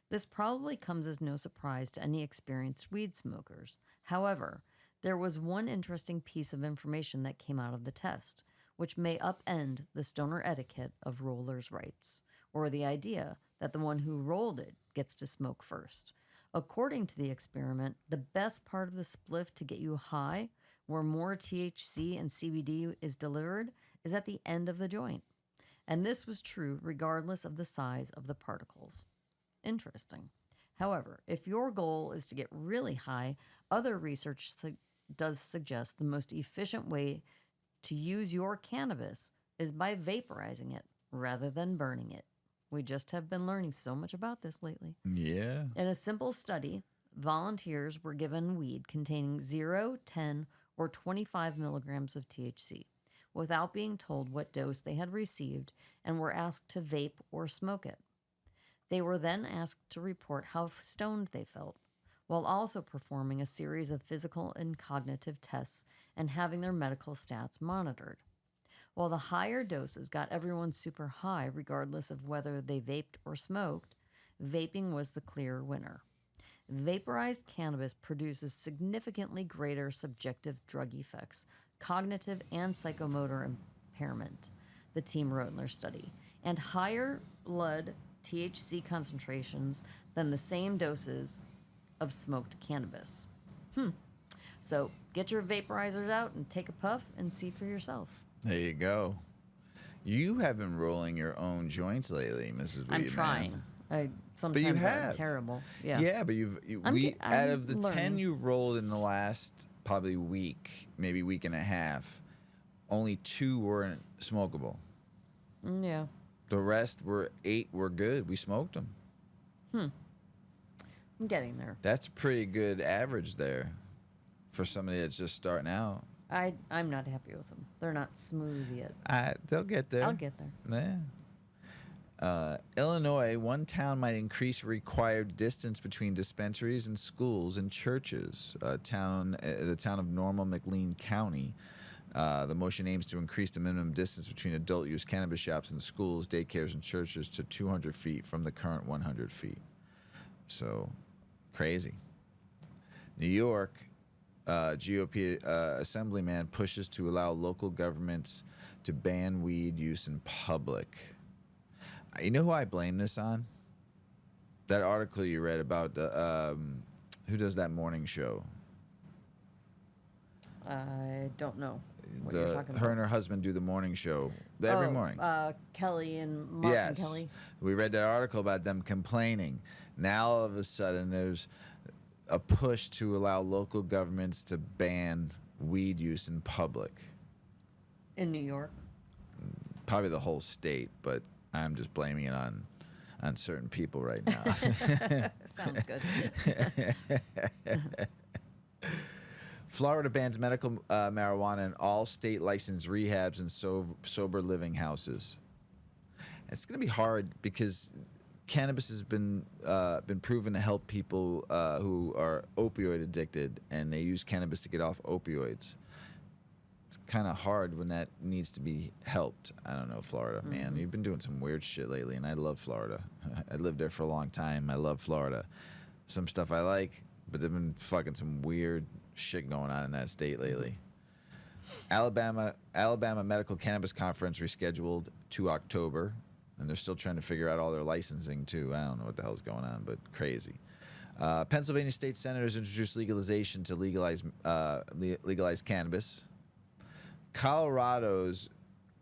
This probably comes as no surprise to any experienced weed smokers. However, there was one interesting piece of information that came out of the test, which may upend the stoner etiquette of rollers' rights, or the idea that the one who rolled it gets to smoke first. According to the experiment, the best part of the spliff to get you high, where more THC and CBD is delivered, is at the end of the joint. And this was true regardless of the size of the particles. Interesting. However, if your goal is to get really high, other research does suggest the most efficient way to use your cannabis is by vaporizing it rather than burning it. We just have been learning so much about this lately. Yeah. In a simple study, volunteers were given weed containing 0, 10, or 25 milligrams of THC without being told what dose they had received and were asked to vape or smoke it. They were then asked to report how stoned they felt, while also performing a series of physical and cognitive tests and having their medical stats monitored. While the higher doses got everyone super high, regardless of whether they vaped or smoked, vaping was the clear winner. Vaporized cannabis produces significantly greater subjective drug effects, cognitive and psychomotor impairment, the team wrote in their study, and higher blood THC concentrations than the same doses of smoked cannabis. So get your vaporizers out and take a puff and see for yourself. There you go. You have been rolling your own joints lately, Mrs. Weedman. I'm trying. Sometimes you I'm have. terrible. Yeah. Yeah, but out of the 10 learning. you've rolled in the last probably week, maybe week and a half, only 2 weren't smokable. Yeah. The rest 8 were good. We smoked them. I'm getting there. That's a pretty good average there for somebody that's just starting out. I'm not happy with them. They're not smooth yet. They'll get there. I'll get there. Yeah. Illinois, one town might increase required distance between dispensaries and schools and churches. The town of Normal McLean County. The motion aims to increase the minimum distance between adult use cannabis shops and schools, daycares, and churches to 200 feet from the current 100 feet. So, crazy. New York, GOP assemblyman pushes to allow local governments to ban weed use in public. You know who I blame this on? That article you read about who does that morning show? I don't know what you're talking Her about. and her husband do the morning show every morning. Kelly and Mark and Kelly. We read that article about them complaining. Now all of a sudden there's a push to allow local governments to ban weed use in public. In New York. Probably the whole state, but I'm just blaming it on certain people right now. Sounds good. Florida bans medical marijuana in all state licensed rehabs and sober living houses. It's going to be hard because cannabis has been proven to help people who are opioid addicted, and they use cannabis to get off opioids. It's kind of hard when that needs to be helped. I don't know, Florida, man. You've been doing some weird shit lately, and I love Florida. I lived there for a long time. I love Florida. Some stuff I like, but there've been fucking some weird shit going on in that state lately. Alabama Medical Cannabis Conference rescheduled to October, and they're still trying to figure out all their licensing too. I don't know what the hell's going on, but crazy. Pennsylvania state senators introduced legalization to legalize cannabis. Colorado's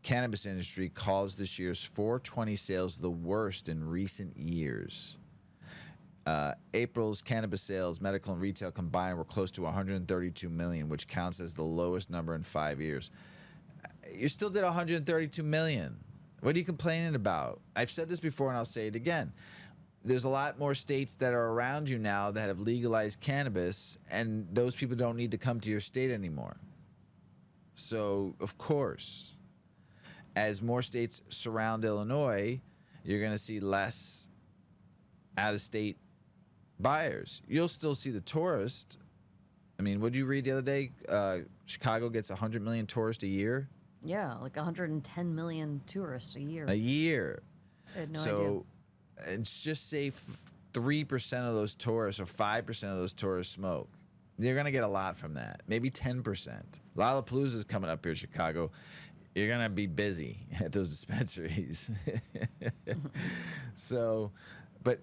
cannabis industry calls this year's 420 sales the worst in recent years. April's cannabis sales, medical and retail combined, were close to 132 million, which counts as the lowest number in 5 years. You still did 132 million. What are you complaining about? I've said this before, and I'll say it again. There's a lot more states that are around you now that have legalized cannabis, and those people don't need to come to your state anymore. So, of course, as more states surround Illinois, you're going to see less out-of-state buyers. You'll still see the tourist. I mean, what did you read the other day? Chicago gets 100 million tourists a year. Yeah, like 110 million tourists a year. A year. I had no idea. And just say 3% of those tourists or 5% of those tourists smoke. You're going to get a lot from that. Maybe 10%. Lollapalooza's coming up here, Chicago. You're going to be busy at those dispensaries. So, but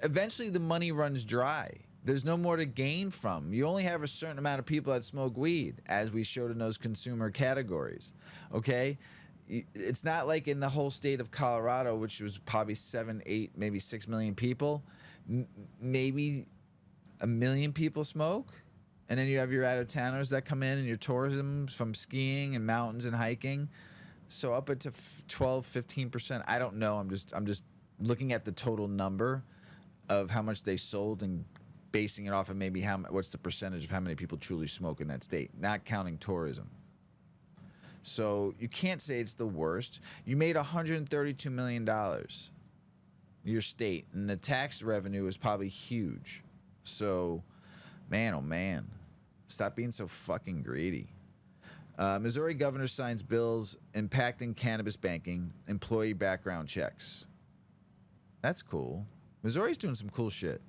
eventually the money runs dry. There's no more to gain from. You only have a certain amount of people that smoke weed, as we showed in those consumer categories. Okay? It's not like in the whole state of Colorado, which was probably 7, 8, maybe 6 million people. Maybe 1 million people smoke. And then you have your out-of-towners that come in and your tourism from skiing and mountains and hiking. So up to 12, 15%. I don't know. I'm just looking at the total number of how much they sold and basing it off of maybe what's the percentage of how many people truly smoke in that state, not counting tourism. So you can't say it's the worst. You made $132 million, your state, and the tax revenue is probably huge. So, man, oh man, stop being so fucking greedy. Missouri governor signs bills impacting cannabis banking, employee background checks. That's cool. Missouri's doing some cool shit.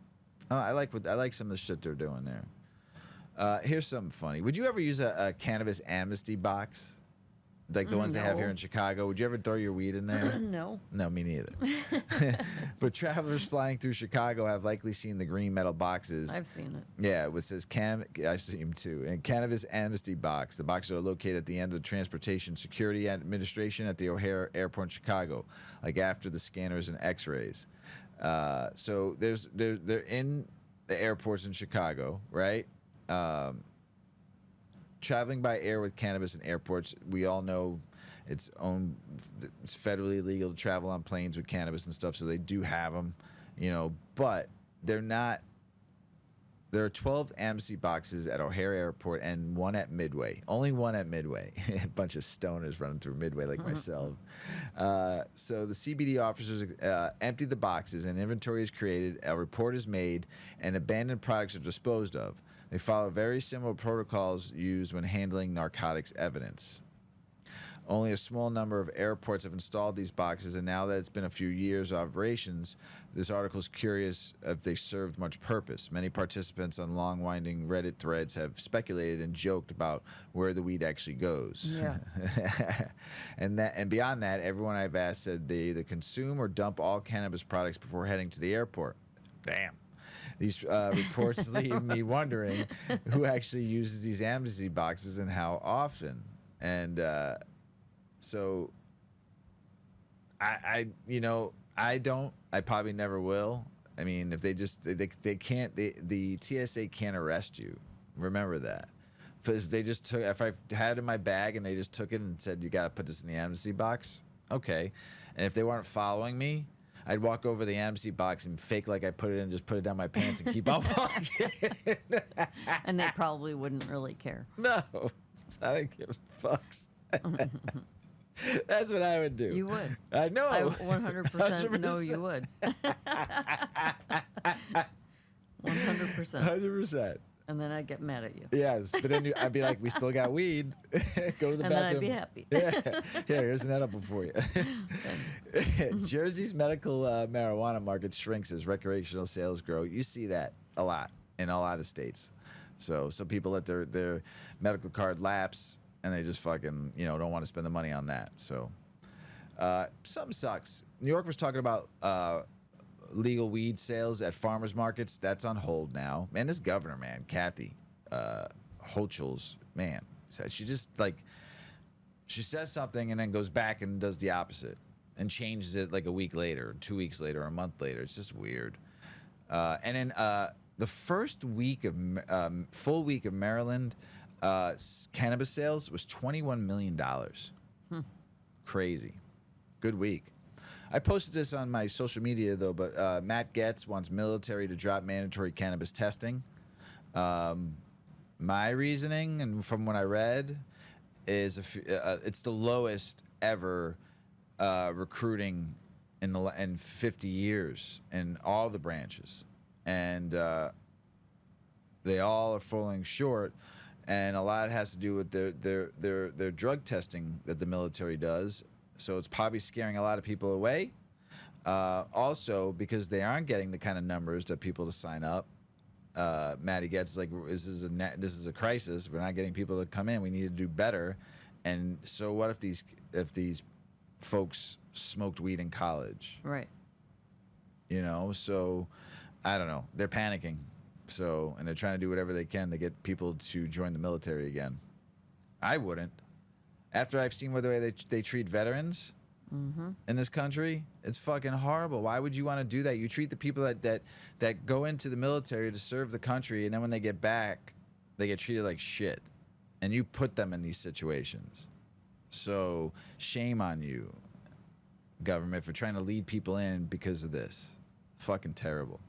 I like some of the shit they're doing there. Here's something funny. Would you ever use a cannabis amnesty box? Like the ones they have here in Chicago. Would you ever throw your weed in there? No. No, me neither. But travelers flying through Chicago have likely seen the green metal boxes. I've seen it. Yeah, it says I've seen them too. And Cannabis Amnesty Box. The boxes are located at the end of the Transportation Security Administration at the O'Hare Airport in Chicago, like after the scanners and X-rays. So they're in the airports in Chicago, right? Traveling by air with cannabis in airports, we all know it's federally legal to travel on planes with cannabis and stuff, so they do have them, but they're not. There are 12 amnesty boxes at O'Hare Airport and one at Midway. Only one at Midway. A bunch of stoners running through Midway like myself. So the CBD officers empty the boxes, an inventory is created, a report is made, and abandoned products are disposed of. They follow very similar protocols used when handling narcotics evidence. Only a small number of airports have installed these boxes, and now that it's been a few years of operations, this article is curious if they served much purpose. Many participants on long-winding Reddit threads have speculated and joked about where the weed actually goes. Yeah. And beyond that, everyone I've asked said they either consume or dump all cannabis products before heading to the airport. Damn. These reports leave me wondering who actually uses these amnesty boxes and how often. And so I don't. I probably never will. I mean, if they can't, the TSA can't arrest you. Remember that. Because if I had it in my bag and they just took it and said, you got to put this in the amnesty box, okay. And if they weren't following me, I'd walk over the amnesty box and fake like I put it in, just put it down my pants and keep on walking. And they probably wouldn't really care. No, I don't give fucks. That's what I would do. You would. I know. I 100% know you would. 100%. 100%. And then I'd get mad at you. Yes, but then I'd be like, we still got weed. Go to the bathroom. And then I'd be happy. Yeah. Here's an edible for you. Thanks. Jersey's medical marijuana market shrinks as recreational sales grow. You see that a lot in a lot of states. So some people let their medical card lapse, and they just fucking, don't want to spend the money on that. So something sucks. New York was talking about legal weed sales at farmers markets. That's on hold now. Man, this governor, man, Kathy Hochul's, man, she just she says something and then goes back and does the opposite and changes it like a week later, 2 weeks later, a month later. It's just weird. And then the first week of full week of Maryland cannabis sales was $21 million. Crazy. Good week. I posted this on my social media, though, but Matt Getz wants military to drop mandatory cannabis testing. My reasoning, and from what I read, is it's the lowest ever recruiting in 50 years in all the branches. And they all are falling short. And a lot has to do with their drug testing that the military does. So it's probably scaring a lot of people away. Also, because they aren't getting the kind of numbers that people to sign up. Matty gets like, this is a crisis. We're not getting people to come in. We need to do better. And so what if these folks smoked weed in college? Right. So I don't know. They're panicking. So, and they're trying to do whatever they can to get people to join the military again. I wouldn't. After I've seen the way they treat veterans in this country, it's fucking horrible. Why would you want to do that? You treat the people that go into the military to serve the country, and then when they get back, they get treated like shit. And you put them in these situations. So shame on you, government, for trying to lead people in because of this. Fucking terrible.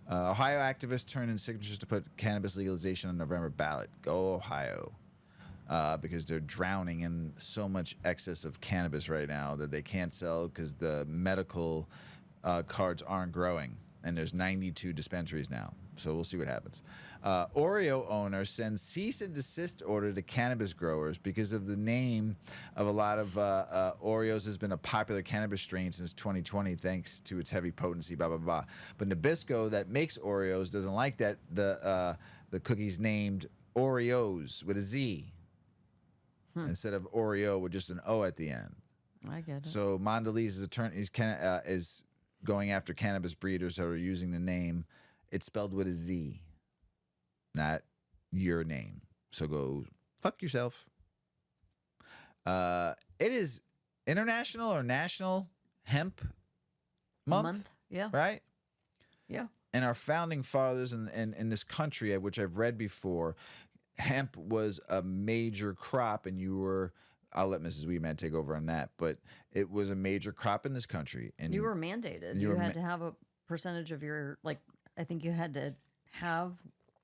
Ohio activists turn in signatures to put cannabis legalization on November ballot. Go Ohio. Because they're drowning in so much excess of cannabis right now that they can't sell because the medical cards aren't growing. And there's 92 dispensaries now. So we'll see what happens. Oreo owner sends cease and desist order to cannabis growers because of the name of a lot of Oreos has been a popular cannabis strain since 2020 thanks to its heavy potency, blah, blah, blah. But Nabisco that makes Oreos doesn't like that the cookies named Oreos with a Z instead of Oreo with just an O at the end. I get it. So Mondelez's attorney is going after cannabis breeders that are using the name. It's spelled with a Z, not your name. So go fuck yourself. It is International or National Hemp Month. Yeah. Right? Yeah. And our founding fathers in this country, which I've read before, hemp was a major crop, and I'll let Mrs. Weedman take over on that, but it was a major crop in this country. And You were mandated. You had to have a percentage of your, I think you had to have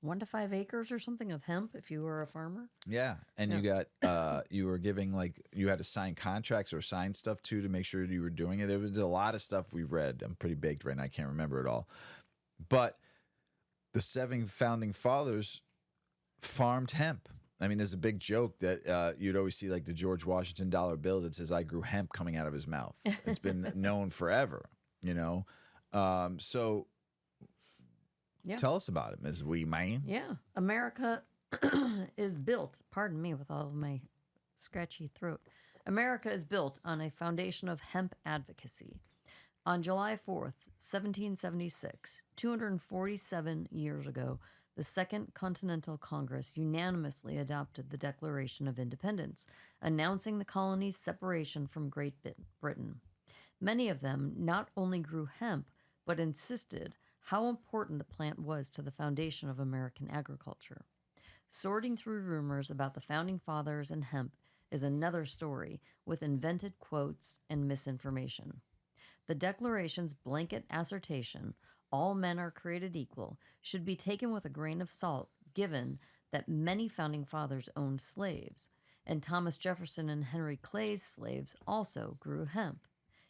1 to 5 acres or something of hemp if you were a farmer. Yeah. And you got, you were giving, you had to sign contracts or sign stuff too to make sure you were doing it. There was a lot of stuff we've read. I'm pretty baked right now. I can't remember it all. But the 7 founding fathers farmed hemp. I mean, there's a big joke that you'd always see the George Washington dollar bill that says, "I grew hemp" coming out of his mouth. It's been known forever, So tell us about it, Ms. Weedman. Yeah. America is built, pardon me with all of my scratchy throat. America is built on a foundation of hemp advocacy. On July 4th, 1776, 247 years ago, the Second Continental Congress unanimously adopted the Declaration of Independence, announcing the colony's separation from Great Britain. Many of them not only grew hemp, but insisted how important the plant was to the foundation of American agriculture. Sorting through rumors about the Founding Fathers and hemp is another story with invented quotes and misinformation. The Declaration's blanket assertion, all men are created equal, should be taken with a grain of salt, given that many Founding Fathers owned slaves, and Thomas Jefferson and Henry Clay's slaves also grew hemp.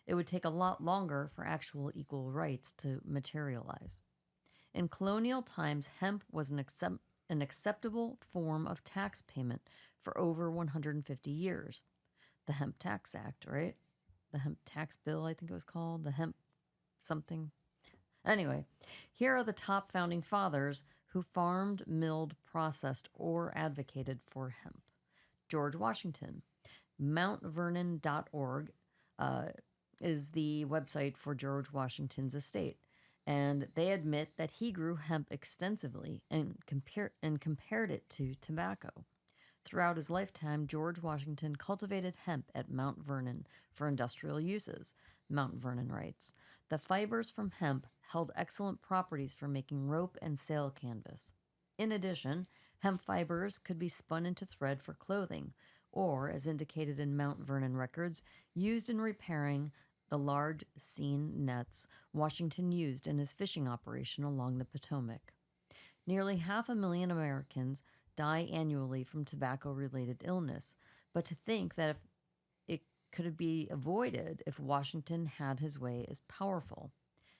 It would take a lot longer for actual equal rights to materialize. In colonial times, hemp was an acceptable form of tax payment for over 150 years. The Hemp Tax Act, right? The Hemp Tax Bill, I think it was called. The Hemp something. Anyway, here are the top founding fathers who farmed, milled, processed, or advocated for hemp. George Washington. MountVernon.org is the website for George Washington's estate, and they admit that he grew hemp extensively and compared it to tobacco. Throughout his lifetime, George Washington cultivated hemp at Mount Vernon for industrial uses, Mount Vernon writes. The fibers from hemp held excellent properties for making rope and sail canvas. In addition, hemp fibers could be spun into thread for clothing, or, as indicated in Mount Vernon records, used in repairing the large seine nets Washington used in his fishing operation along the Potomac. Nearly 500,000 Americans die annually from tobacco-related illness, but to think that if it could be avoided if Washington had his way is powerful.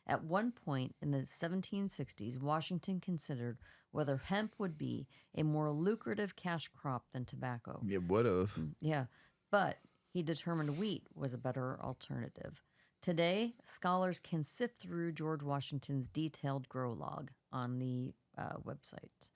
At one point in the 1760s, Washington considered whether hemp would be a more lucrative cash crop than tobacco. It would have. Yeah, but he determined wheat was a better alternative. Today, scholars can sift through George Washington's detailed grow log on the website.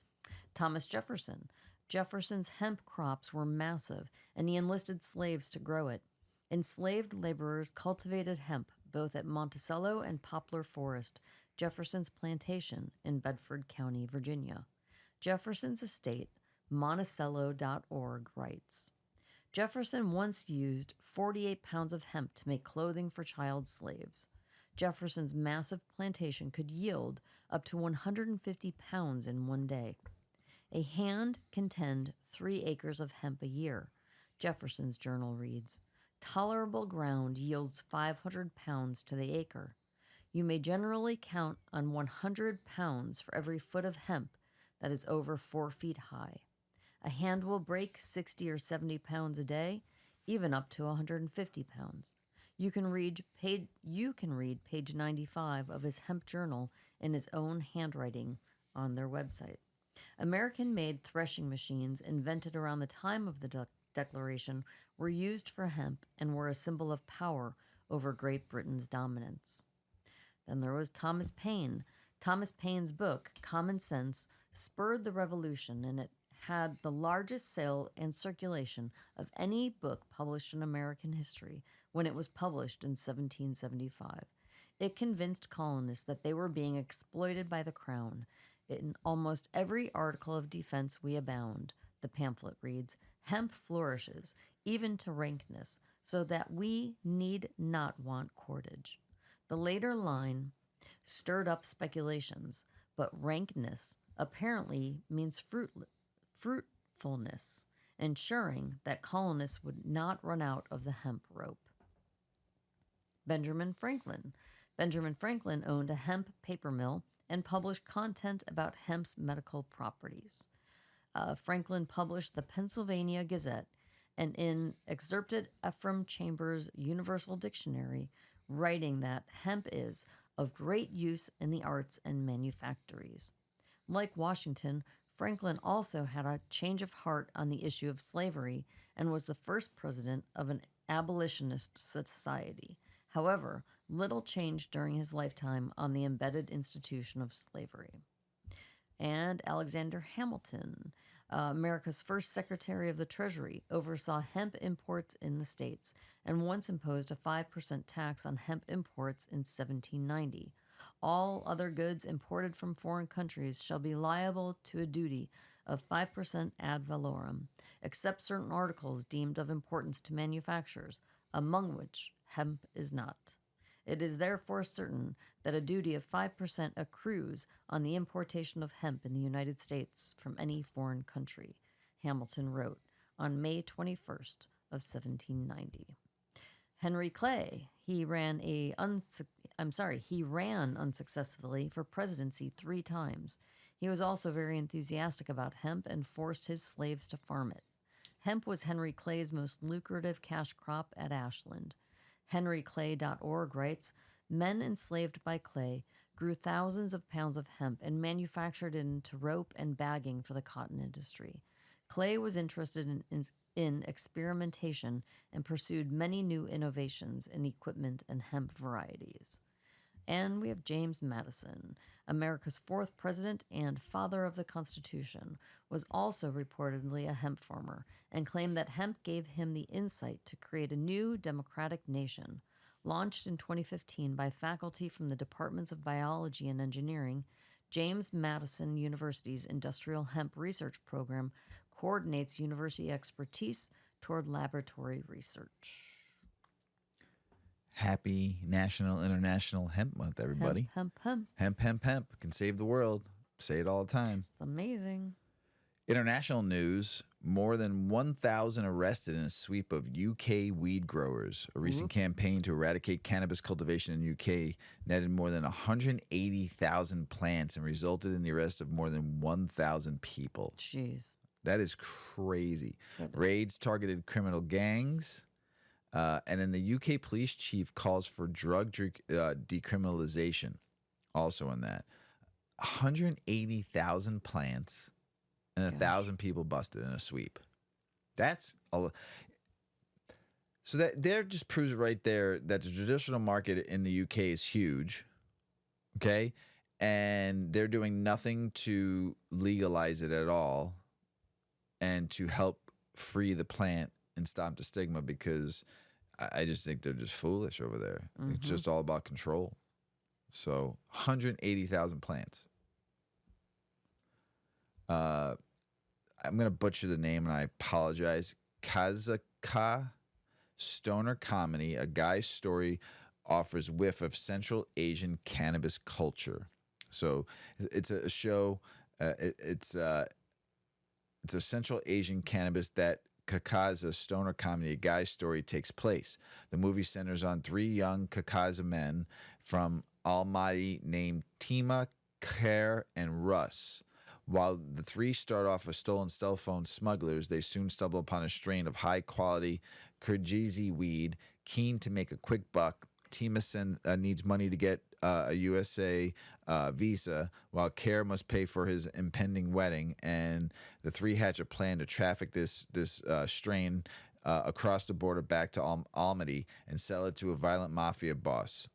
Thomas Jefferson. Jefferson's hemp crops were massive, and he enlisted slaves to grow it. Enslaved laborers cultivated hemp both at Monticello and Poplar Forest, Jefferson's plantation in Bedford County, Virginia. Jefferson's estate, Monticello.org, writes, Jefferson once used 48 pounds of hemp to make clothing for child slaves. Jefferson's massive plantation could yield up to 150 pounds in one day. A hand can tend 3 acres of hemp a year, Jefferson's journal reads. Tolerable ground yields 500 pounds to the acre. You may generally count on 100 pounds for every foot of hemp that is over 4 feet high. A hand will break 60 or 70 pounds a day, even up to 150 pounds. You can read page 95 of his hemp journal in his own handwriting on their website. American-made threshing machines invented around the time of the Declaration were used for hemp and were a symbol of power over Great Britain's dominance. Then there was Thomas Paine. Thomas Paine's book, Common Sense, spurred the revolution, and it had the largest sale and circulation of any book published in American history when it was published in 1775. It convinced colonists that they were being exploited by the crown. In almost every article of defense we abound, the pamphlet reads, hemp flourishes, even to rankness, so that we need not want cordage. The later line stirred up speculations, but rankness apparently means fruitfulness, ensuring that colonists would not run out of the hemp rope. Benjamin Franklin. Benjamin Franklin owned a hemp paper mill and published content about hemp's medical properties. Franklin published the Pennsylvania Gazette, and in excerpted Ephraim Chambers' Universal Dictionary, writing that hemp is of great use in the arts and manufactories. Like Washington, Franklin also had a change of heart on the issue of slavery and was the first president of an abolitionist society. However, little changed during his lifetime on the embedded institution of slavery. And Alexander Hamilton, America's first Secretary of the Treasury, oversaw hemp imports in the states and once imposed a 5% tax on hemp imports in 1790. All other goods imported from foreign countries shall be liable to a duty of 5% ad valorem, except certain articles deemed of importance to manufacturers, among which hemp is not. It is therefore certain that a duty of 5% accrues on the importation of hemp in the United States from any foreign country, Hamilton wrote on May 21st of 1790. Henry Clay, he ran unsuccessfully for presidency 3 times. He was also very enthusiastic about hemp and forced his slaves to farm it. Hemp was Henry Clay's most lucrative cash crop at Ashland. HenryClay.org writes, men enslaved by Clay grew thousands of pounds of hemp and manufactured it into rope and bagging for the cotton industry. Clay was interested in experimentation and pursued many new innovations in equipment and hemp varieties. And we have James Madison, America's 4th president and father of the Constitution, was also reportedly a hemp farmer and claimed that hemp gave him the insight to create a new democratic nation. Launched in 2015 by faculty from the Departments of Biology and Engineering, James Madison University's Industrial Hemp Research Program coordinates university expertise toward laboratory research. Happy National International Hemp Month, everybody. Hemp, hemp, hemp. Hemp, hemp, hemp can save the world. Say it all the time. It's amazing. International news, more than 1,000 arrested in a sweep of UK weed growers. A recent campaign to eradicate cannabis cultivation in UK netted more than 180,000 plants and resulted in the arrest of more than 1,000 people. Jeez. That is crazy. Raids targeted criminal gangs. And then the UK police chief calls for drug decriminalization. Also in that. 180,000 plants and 1,000 people busted in a sweep. That's a so that there just proves right there that the traditional market in the UK is huge. Okay? And they're doing nothing to legalize it at all and to help free the plant and stop the stigma, because I just think they're just foolish over there. Mm-hmm. It's just all about control. So 180,000 plants. I'm going to butcher the name and I apologize. Kazaka Stoner Comedy, a guy's story offers whiff of Central Asian cannabis culture. So it's a show. It's a Central Asian cannabis that Kakaza Stoner Comedy, a guy's story, takes place. The movie centers on 3 young Kakaza men from Almaty named Tima, Khair, and Russ. While the 3 start off as stolen cell phone smugglers, they soon stumble upon a strain of high-quality Kyrgyz weed, keen to make a quick buck needs money to get a USA visa, while Care must pay for his impending wedding. And the three hatch a plan to traffic this strain across the border back to Almaty and sell it to a violent mafia boss.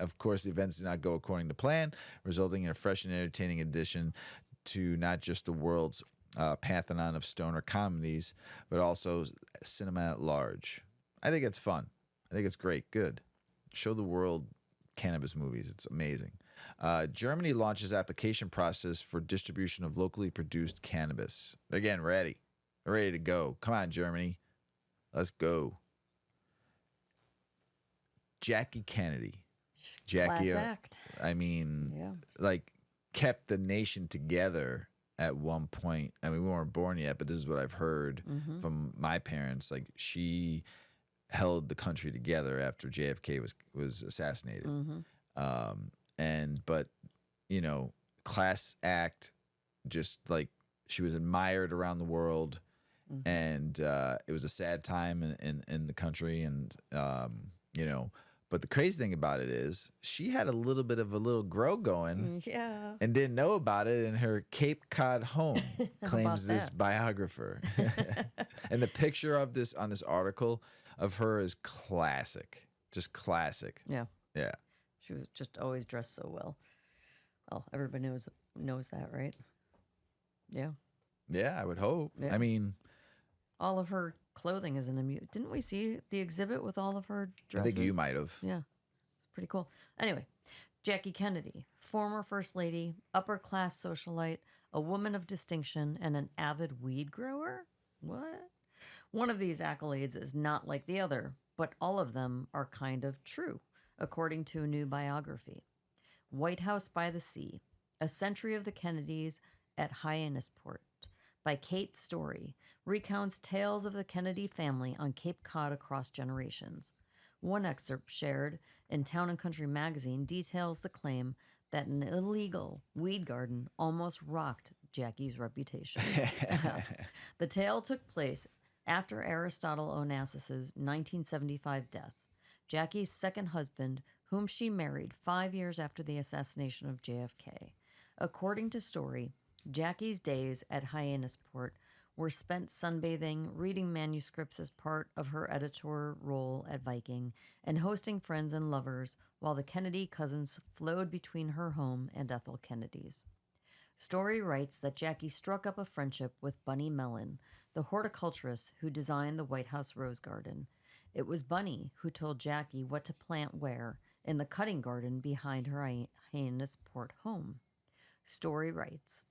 Of course, the events did not go according to plan, resulting in a fresh and entertaining addition to not just the world's pantheon of stoner comedies, but also cinema at large. I think it's fun. I think it's great. Good. Show the world cannabis movies. It's amazing. Germany launches application process for distribution of locally produced cannabis. Again, ready to go. Come on, Germany. Let's go. Jackie Kennedy. Jackie, Class act. I mean, like, kept the nation together at one point. I mean, we weren't born yet, but this is what I've heard from my parents. Like, she held the country together after JFK was assassinated. But you know, class act, just like, she was admired around the world. And it was a sad time in the country, and you know, but the crazy thing about it is she had a little bit of a little grow going, and didn't know about it in her Cape Cod home, claims this biographer. And the picture of this on this article of her is classic, just classic. Yeah. She was just always dressed so well. Well, everybody knows that, right? Yeah, I would hope. Yeah. I mean, all of her clothing is in a Didn't we see the exhibit with all of her dresses? I think you might have. Yeah. It's pretty cool. Anyway, Jackie Kennedy, former First Lady, upper-class socialite, a woman of distinction, and an avid weed grower? What? One of these accolades is not like the other, but all of them are kind of true, according to a new biography. White House by the Sea, A Century of the Kennedys at Hyannisport, by Kate Story, recounts tales of the Kennedy family on Cape Cod across generations. One excerpt shared in Town and Country magazine details the claim that an illegal weed garden almost rocked Jackie's reputation. The tale took place after Aristotle Onassis's 1975 death. Jackie's second husband, whom she married 5 years after the assassination of JFK. According to Story, Jackie's days at Hyannisport were spent sunbathing, reading manuscripts as part of her editor role at Viking, and hosting friends and lovers while the Kennedy cousins flowed between her home and Ethel Kennedy's. Story writes that Jackie struck up a friendship with Bunny Mellon, the horticulturist who designed the White House Rose Garden. It was Bunny who told Jackie what to plant where in the cutting garden behind her Hyannisport home. Story writes,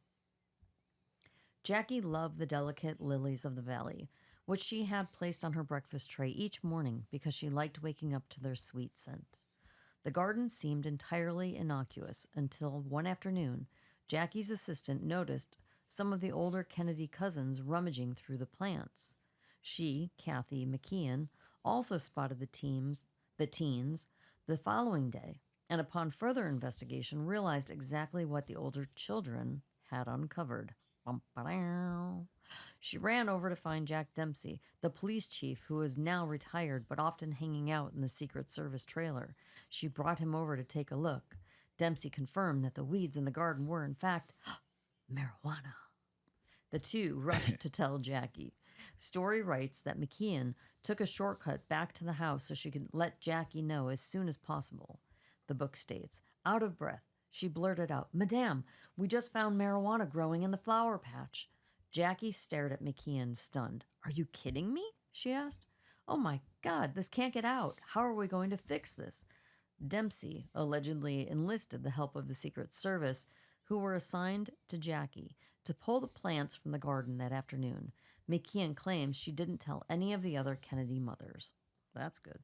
Jackie loved the delicate lilies of the valley, which she had placed on her breakfast tray each morning because she liked waking up to their sweet scent. The garden seemed entirely innocuous until one afternoon, Jackie's assistant noticed some of the older Kennedy cousins rummaging through the plants. She, Kathy McKeon, also spotted the teens the following day, and upon further investigation realized exactly what the older children had uncovered. She ran over to find Jack Dempsey, the police chief who was now retired but often hanging out in the Secret Service trailer. She brought him over to take a look. Dempsey confirmed that the weeds in the garden were, in fact, marijuana. The two rushed to tell Jackie. Story writes that McKeon took a shortcut back to the house so she could let Jackie know as soon as possible. The book states, out of breath, she blurted out, Madame, we just found marijuana growing in the flower patch. Jackie stared at McKeon, stunned. Are you kidding me? She asked. Oh my God, this can't get out. How are we going to fix this? Dempsey allegedly enlisted the help of the Secret Service, who were assigned to Jackie to pull the plants from the garden that afternoon. McKeon claims she didn't tell any of the other Kennedy mothers. That's good.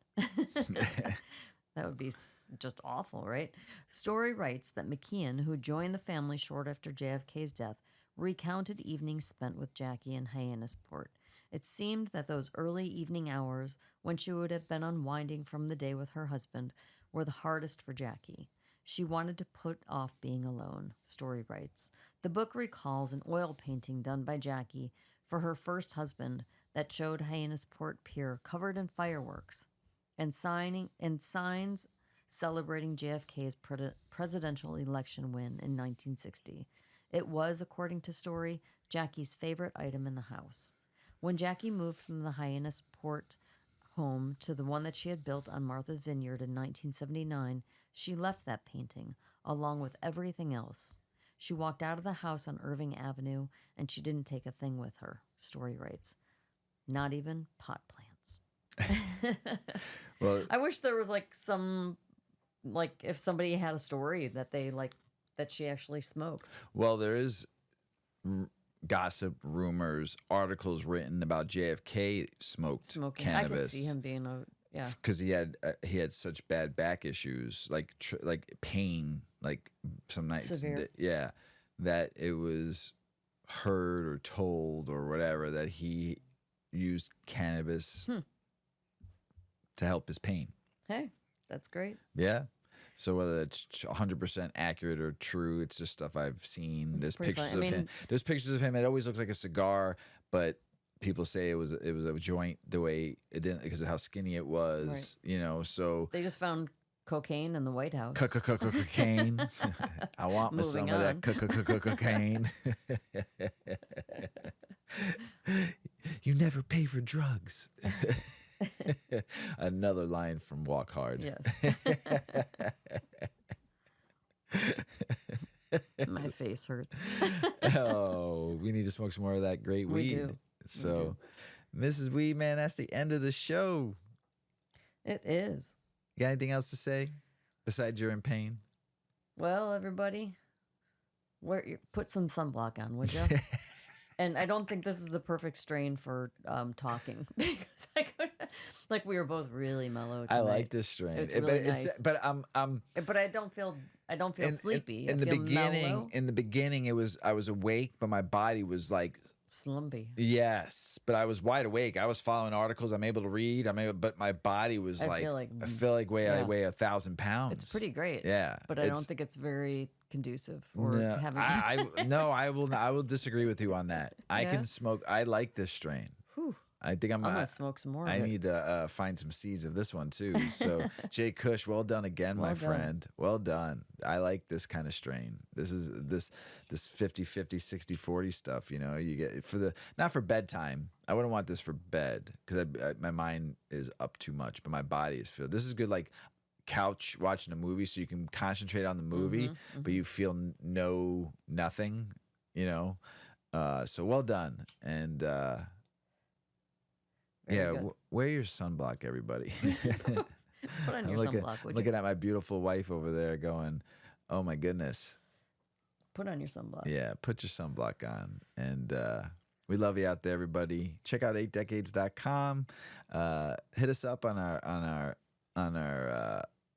That would be just awful, right? Story writes that McKeon, who joined the family short after JFK's death, recounted evenings spent with Jackie in Hyannisport. It seemed that those early evening hours, when she would have been unwinding from the day with her husband, were the hardest for Jackie. She wanted to put off being alone, Story writes. The book recalls an oil painting done by Jackie for her first husband that showed Hyannisport Pier covered in fireworks. and signs celebrating JFK's presidential election win in 1960. It was, according to story, Jackie's favorite item in the house. When Jackie moved from the Hyannisport home to the one that she had built on Martha's Vineyard in 1979, she left that painting, along with everything else. She walked out of the house on Irving Avenue, and she didn't take a thing with her, story writes. Not even pot plants. Well, I wish there was like some, like if somebody had a story that they like, that she actually smoked. well, there is gossip, rumors, articles written about JFK smoked Smoking. cannabis. I could see him being because he had such bad back issues, like pain, like some nights, Severe. that it was heard or told or whatever that he used cannabis to help his pain. Hey, that's great. Yeah. So whether it's 100% accurate or true, it's just stuff I've seen. There's Pretty pictures funny. of him. There's pictures of him. It always looks like a cigar, but people say it was a joint the way it didn't, because of how skinny it was. Right. You know, so They just found cocaine in the White House. cocaine. I want me some Moving of that on. cocaine. You never pay for drugs. Another line from Walk Hard. Yes. My face hurts. Oh, we need to smoke some more of that great We weed. do. So, Mrs. Weedman, that's the end of the show. It is. You got anything else to say besides you're in pain? Well, everybody, put some sunblock on, would you? And I don't think this is the perfect strain for talking because like we were both really mellow tonight. I like this strain. It's really nice. But I'm But I don't feel sleepy. In I the feel beginning, mellow. in the beginning, I was awake, but my body was like Slumpy. yes, but I was wide awake. I was following articles. I'm able to read. But my body was I feel I like I weigh 1,000 pounds. It's pretty great. Yeah, But I don't think it's very conducive for no, having. I will disagree with you on that. I Yeah? can smoke. I like this strain. Whew. I think I'm gonna smoke some more. I of it. need to find some seeds of this one too. So JKush, well done again, Well my done. friend. Well done. I like this kind of strain. This is this 50-50, 60-40 stuff. You know, you get not for bedtime. I wouldn't want this for bed because my mind is up too much, but my body is filled. This is good, like couch watching a movie, so you can concentrate on the movie, but you feel nothing. You know, so well done and. Very good. Wear your sunblock, everybody. Put on I'm your sunblock, would looking you? at my beautiful wife over there going, oh my goodness. Put on your sunblock. Yeah, put your sunblock on. And we love you out there, everybody. Check out 8decades.com. Hit us up on our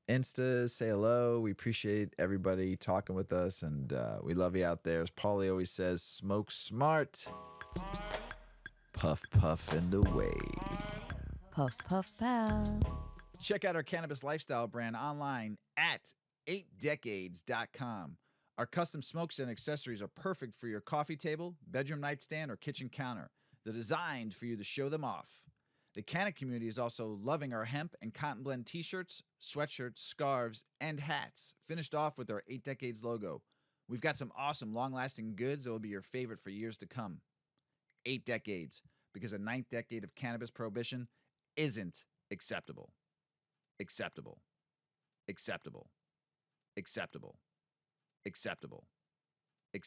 Insta, say hello. We appreciate everybody talking with us, and we love you out there. As Paulie always says, smoke smart. Puff, puff, and away. Puff, puff, pass. Check out our cannabis lifestyle brand online at 8decades.com. Our custom smokes and accessories are perfect for your coffee table, bedroom nightstand, or kitchen counter. They're designed for you to show them off. The canna community is also loving our hemp and cotton blend t-shirts, sweatshirts, scarves, and hats, finished off with our 8 Decades logo. We've got some awesome long-lasting goods that will be your favorite for years to come. 8 decades, because a 9th decade of cannabis prohibition isn't acceptable. Acceptable. Acceptable. Acceptable. Acceptable.